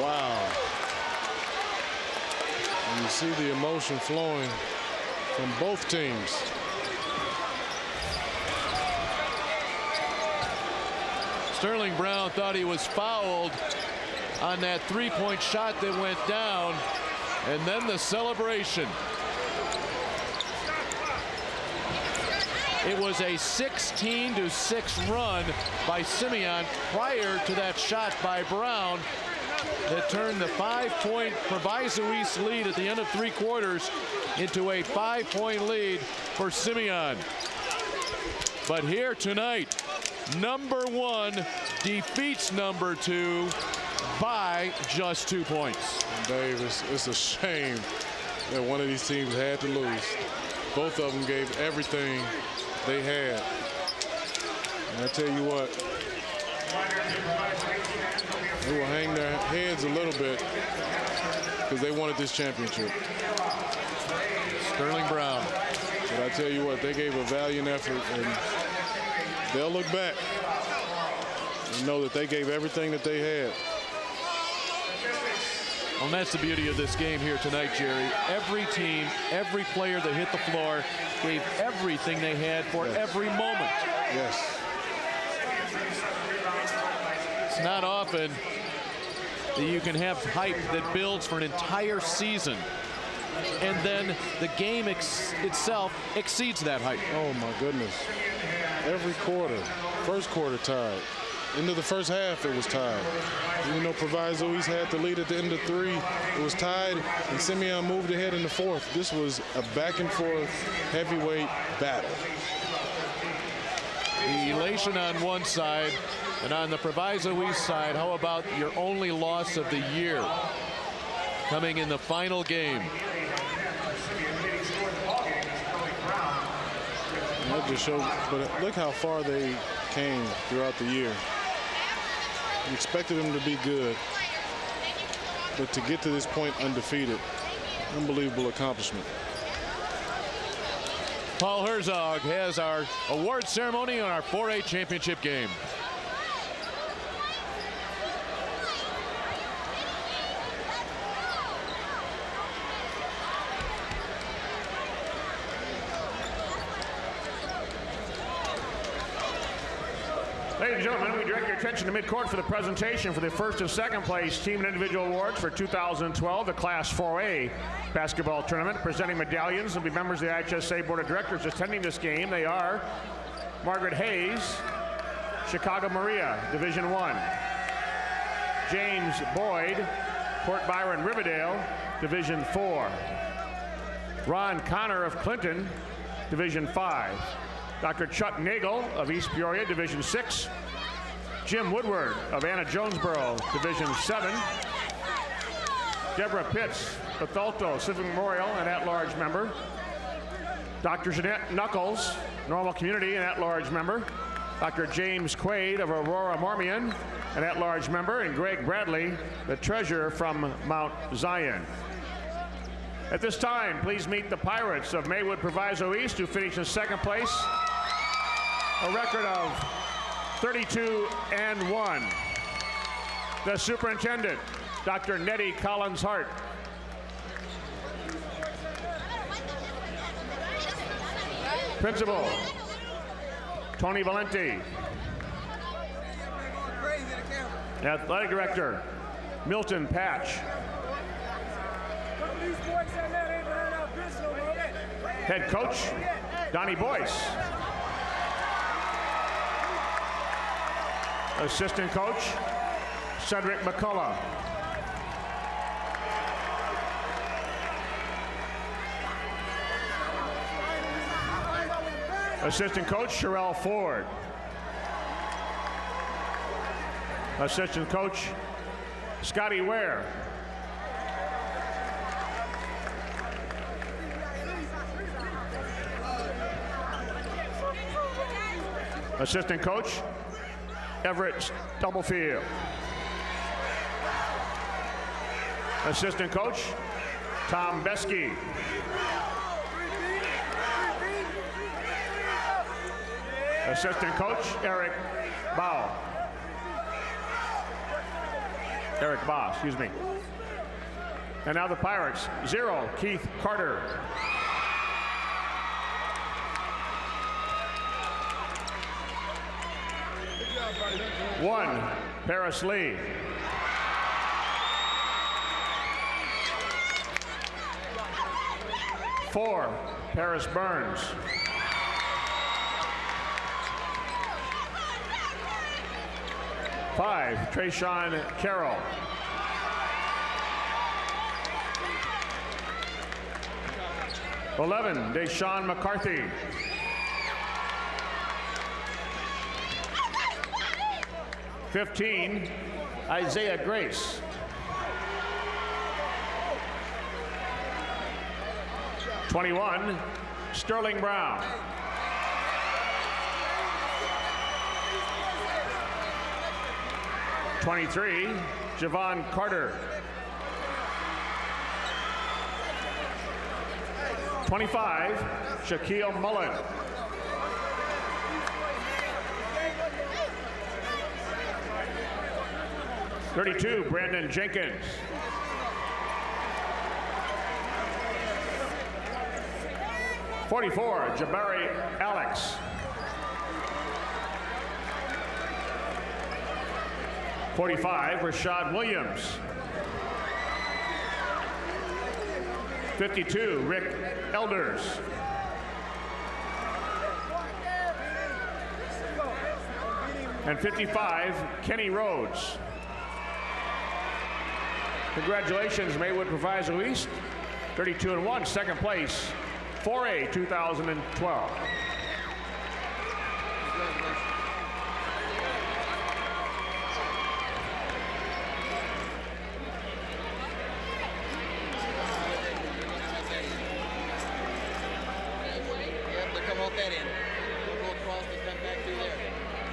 Wow. And you see the emotion flowing from both teams. Sterling Brown thought he was fouled on that three-point shot that went down, and then the celebration. It was a 16-6 run by Simeon prior to that shot by Brown that turned the 5-point Proviso East lead at the end of 3 quarters into a 5-point lead for Simeon. But here tonight, number 1 defeats number 2 by just 2 points. Dave, it's a shame that one of these teams had to lose. Both of them gave everything they had. And I tell you what, they will hang their heads a little bit because they wanted this championship. Sterling Brown. But I tell you what, they gave a valiant effort, and they'll look back and know that they gave everything that they had. Well, and that's the beauty of this game here tonight, Jerry. Every team, every player that hit the floor gave everything they had for every moment. Yes. It's not often that you can have hype that builds for an entire season, and then the game itself exceeds that hype. Oh, my goodness. Every quarter, first quarter tied. Into the first half, it was tied. Even though Proviso East had the lead at the end of 3, it was tied, and Simeon moved ahead in the 4th. This was a back-and-forth heavyweight battle. The elation on one side, and on the Proviso East side, how about your only loss of the year coming in the final game? That just shows, but look how far they came throughout the year. You expected them to be good, but to get to this point undefeated, unbelievable accomplishment. Paul Herzog has our award ceremony on our 4A championship game. Ladies and gentlemen, we direct your attention to midcourt for the presentation for the first and second place team and individual awards for 2012, the Class 4A basketball tournament. Presenting medallions will be members of the IHSA Board of Directors attending this game. They are Margaret Hayes, Chicago Maria, Division I. James Boyd, Port Byron Riverdale, Division 4. Ron Connor of Clinton, Division 5. Dr. Chuck Nagel of East Peoria, Division 6. Jim Woodward of Anna Jonesboro, Division 7. Deborah Pitts, Bethalto Civic Memorial, an at-large member. Dr. Jeanette Knuckles, Normal Community, an at-large member. Dr. James Quaid of Aurora Marmion, an at-large member, and Greg Bradley, the treasurer from Mount Zion. At this time, please meet the Pirates of Maywood Proviso East, who finished in second place, a record of 32-1. The superintendent, Dr. Nettie Collins-Hart. Principal, Tony Valenti. Athletic Director, Milton Patch. Head Coach, Donnie Boyce. Assistant Coach, Cedric McCullough. Assistant Coach, Sherelle Ford. Assistant Coach, Scotty Ware. Assistant Coach, Everett Stubblefield. Assistant Coach, Tom Besky. Assistant Coach, Eric Baugh, excuse me. And now the Pirates, 0, Keith Carter. One, Paris Lee. Four, Paris Burns. Five, Trayshawn Carroll. $11, Deshaun McCarthy. $15, Isaiah Grace. $21, Sterling Brown. $23, Javon Carter. $25, Shaquille Mullen. $32, Brandon Jenkins. $44, Jabari Alex. $45, Rashad Williams. $52, Rick Elders. And $55, Kenny Rhodes. Congratulations, Maywood Proviso East, 32-1, second place, 4A 2012.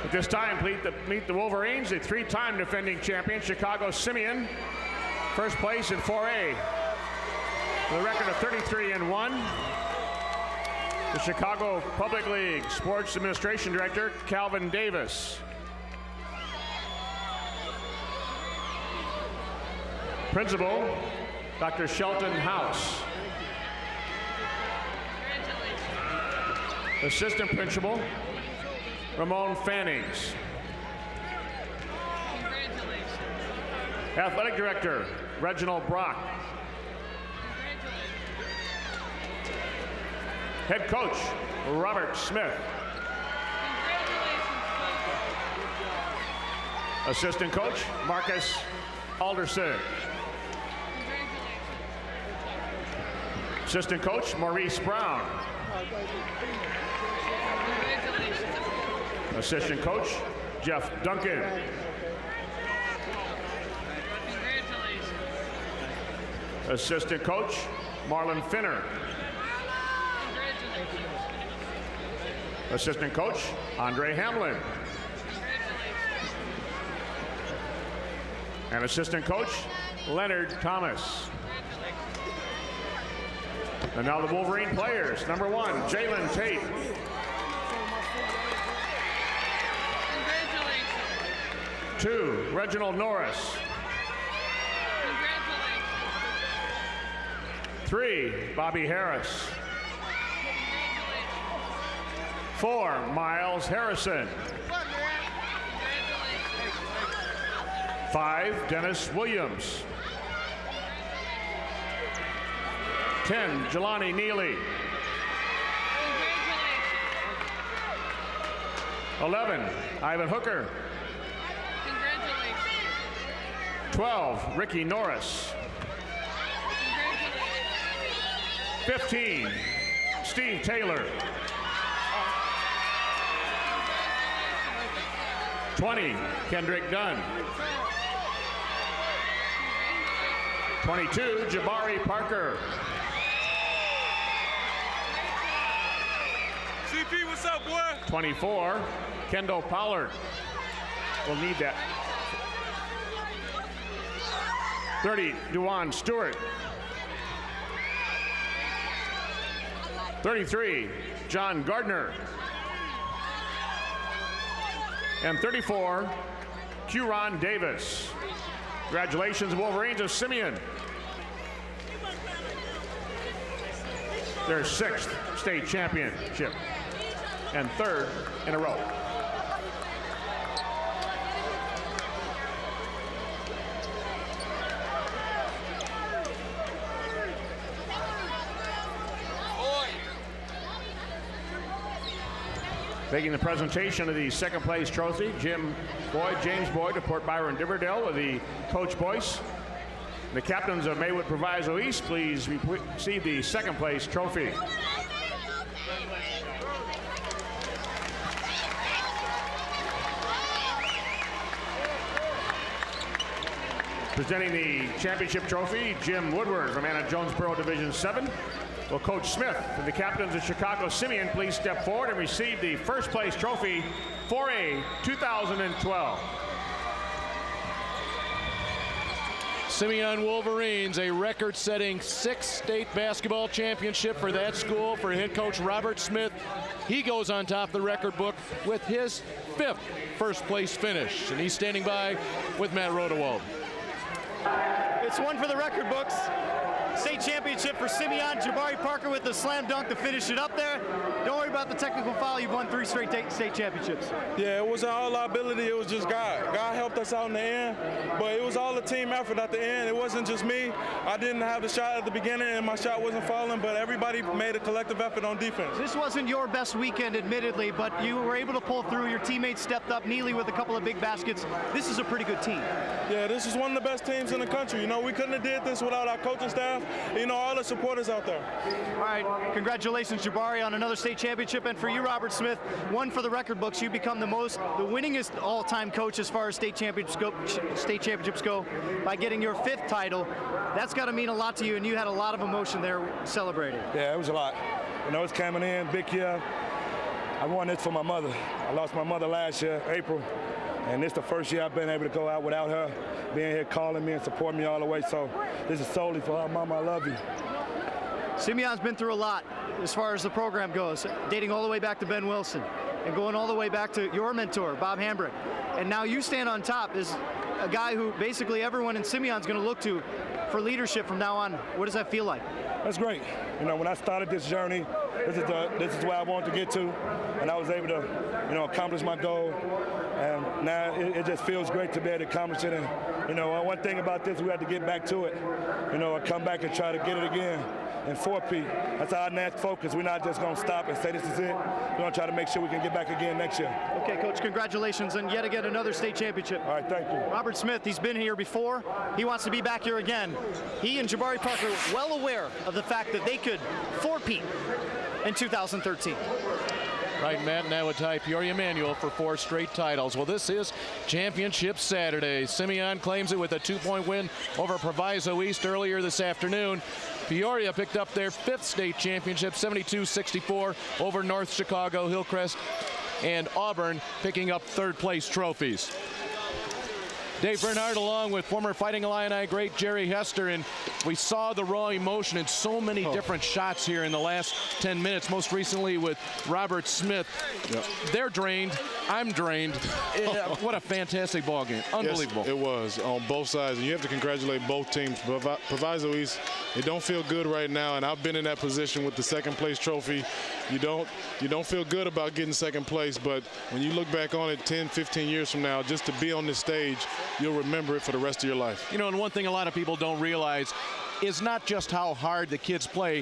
At this time, meet the Wolverines, the three-time defending champion, Chicago Simeon. First place in 4A with a record of 33-1. The Chicago Public League Sports Administration Director, Calvin Davis. Principal, Dr. Shelton House. Assistant Principal, Ramon Fannings. Athletic Director, Reginald Brock. Head Coach, Robert Smith. Assistant Coach, Marcus Alderson. Assistant Coach, Maurice Brown. Assistant Coach, Jeff Duncan. Assistant Coach, Marlon Finner. Assistant Coach, Andre Hamlin. And Assistant Coach, Leonard Thomas. And now the Wolverine players. Number 1, Jalen Tate. Congratulations. 2, Reginald Norris. Congratulations. 3, Bobby Harris. 4, Miles Harrison. 5, Dennis Williams. 10, Jelani Neely. 11, Ivan Hooker. 12, Ricky Norris. 15, Steve Taylor. 20, Kendrick Dunn. 22, Jabari Parker. CP, what's up, boy? 24, Kendall Pollard. We'll need that. 30, Duan Stewart. 33, John Gardner. And 34, Curon Davis. Congratulations, Wolverines of Simeon. Their 6th state championship and 3rd in a row. Taking the presentation of the 2nd place trophy, James Boyd of Port Byron Diverdale with the Coach Boyce. The captains of Maywood Proviso East, please receive the 2nd place trophy. Presenting the championship trophy, Jim Woodward from Anna Jonesboro Division 7. Will Coach Smith and the captains of Chicago Simeon please step forward and receive the 1st place trophy for a 2012. Simeon Wolverines, a record-setting 6th state basketball championship for that school for head coach Robert Smith. He goes on top of the record book with his 5th first-place finish, and he's standing by with Matt Rodewald. It's one for the record books. State championship for Simeon. Jabari Parker with the slam dunk to finish it up there. Don't worry about the technical foul. You've won 3 straight state championships. Yeah, it wasn't all our ability. It was just God. God helped us out in the end, but it was all a team effort at the end. It wasn't just me. I didn't have the shot at the beginning, and my shot wasn't falling, but everybody made a collective effort on defense. This wasn't your best weekend, admittedly, but you were able to pull through. Your teammates stepped up. Neely with a couple of big baskets. This is a pretty good team. Yeah, this is one of the best teams in the country. You know, we couldn't have did this without our coaching staff, you know, all the supporters out there. All right, congratulations, Jabari, on another state championship. And for you, Robert Smith, one for the record books. You become the winningest all-time coach as far as state championships go by getting your 5th title. That's got to mean a lot to you, and you had a lot of emotion there celebrating. Yeah, it was a lot. You know, it's coming in, big year. I won this for my mother. I lost my mother last year, April. And it's the first year I've been able to go out without her being here calling me and supporting me all the way. So this is solely for her. Mama, I love you. Simeon's been through a lot as far as the program goes, dating all the way back to Ben Wilson and going all the way back to your mentor, Bob Hambrick. And now you stand on top as a guy who basically everyone in Simeon's going to look to for leadership from now on. What does that feel like? That's great. You know, when I started this journey, this is where I wanted to get to, and I was able to, you know, accomplish my goal. And now it just feels great to be able to accomplish it. And you know, one thing about this, we have to get back to it, you know, and come back and try to get it again. And 4P, that's our next focus. We're not just going to stop and say this is it. We're going to try to make sure we can get back again next year. Okay, Coach, congratulations on yet again another state championship. All right, thank you. Robert Smith, he's been here before. He wants to be back here again. He and Jabari Parker well aware of the fact that they could 4P in 2013. Right, Matt, and that would tie Peoria Manual for 4 straight titles. Well, this is Championship Saturday. Simeon claims it with a 2-point win over Proviso East earlier this afternoon. Peoria picked up their 5th state championship, 72-64 over North Chicago, Hillcrest, and Auburn, picking up 3rd place trophies. Dave Bernhardt along with former Fighting Illini great Jerry Hester, and we saw the raw emotion in so many different shots here in the last 10 minutes, most recently with Robert Smith. Yep. They're drained. I'm drained. What a fantastic ball game. Unbelievable. Yes, it was on both sides, and you have to congratulate both teams. Proviso East, it don't feel good right now, and I've been in that position with the 2nd place trophy. You don't feel good about getting 2nd place, but when you look back on it 10, 15 years from now, just to be on this stage, you'll remember it for the rest of your life. You know, and one thing a lot of people don't realize is not just how hard the kids play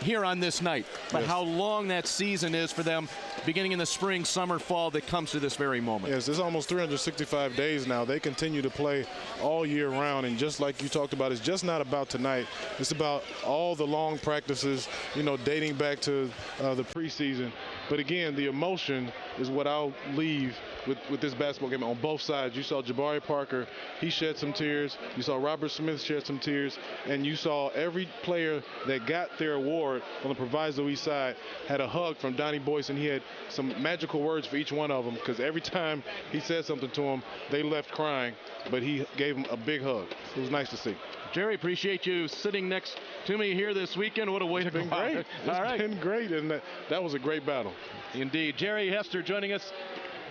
here on this night, but how long that season is for them, beginning in the spring, summer, fall, that comes to this very moment. Yes, it's almost 365 days now. They continue to play all year round, and just like you talked about, it's just not about tonight. It's about all the long practices, you know, dating back to the preseason. But again, the emotion is what I'll leave with this basketball game on both sides. You saw Jabari Parker, he shed some tears. You saw Robert Smith shed some tears. And you saw every player that got their award on the Proviso East side had a hug from Donnie Boyce, and he had some magical words for each one of them, because every time he said something to them, they left crying, but he gave them a big hug. It was nice to see. Jerry, appreciate you sitting next to me here this weekend. What a way to go. It's been great. It's been great, and that was a great battle. Indeed. Jerry Hester joining us.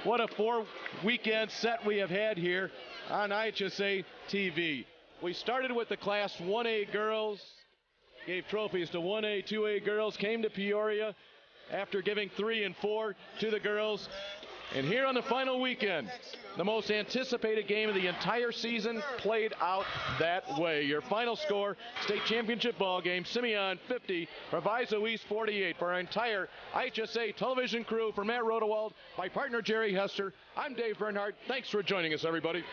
What a 4-weekend set we have had here on IHSA TV. We started with the Class 1A girls, gave trophies to 1A, 2A girls, came to Peoria after giving 3 and 4 to the girls. And here on the final weekend, the most anticipated game of the entire season played out that way. Your final score, state championship ball game, Simeon 50, Proviso East 48. For our entire IHSA television crew, for Matt Rodewald, my partner Jerry Hester, I'm Dave Bernhardt. Thanks for joining us, everybody.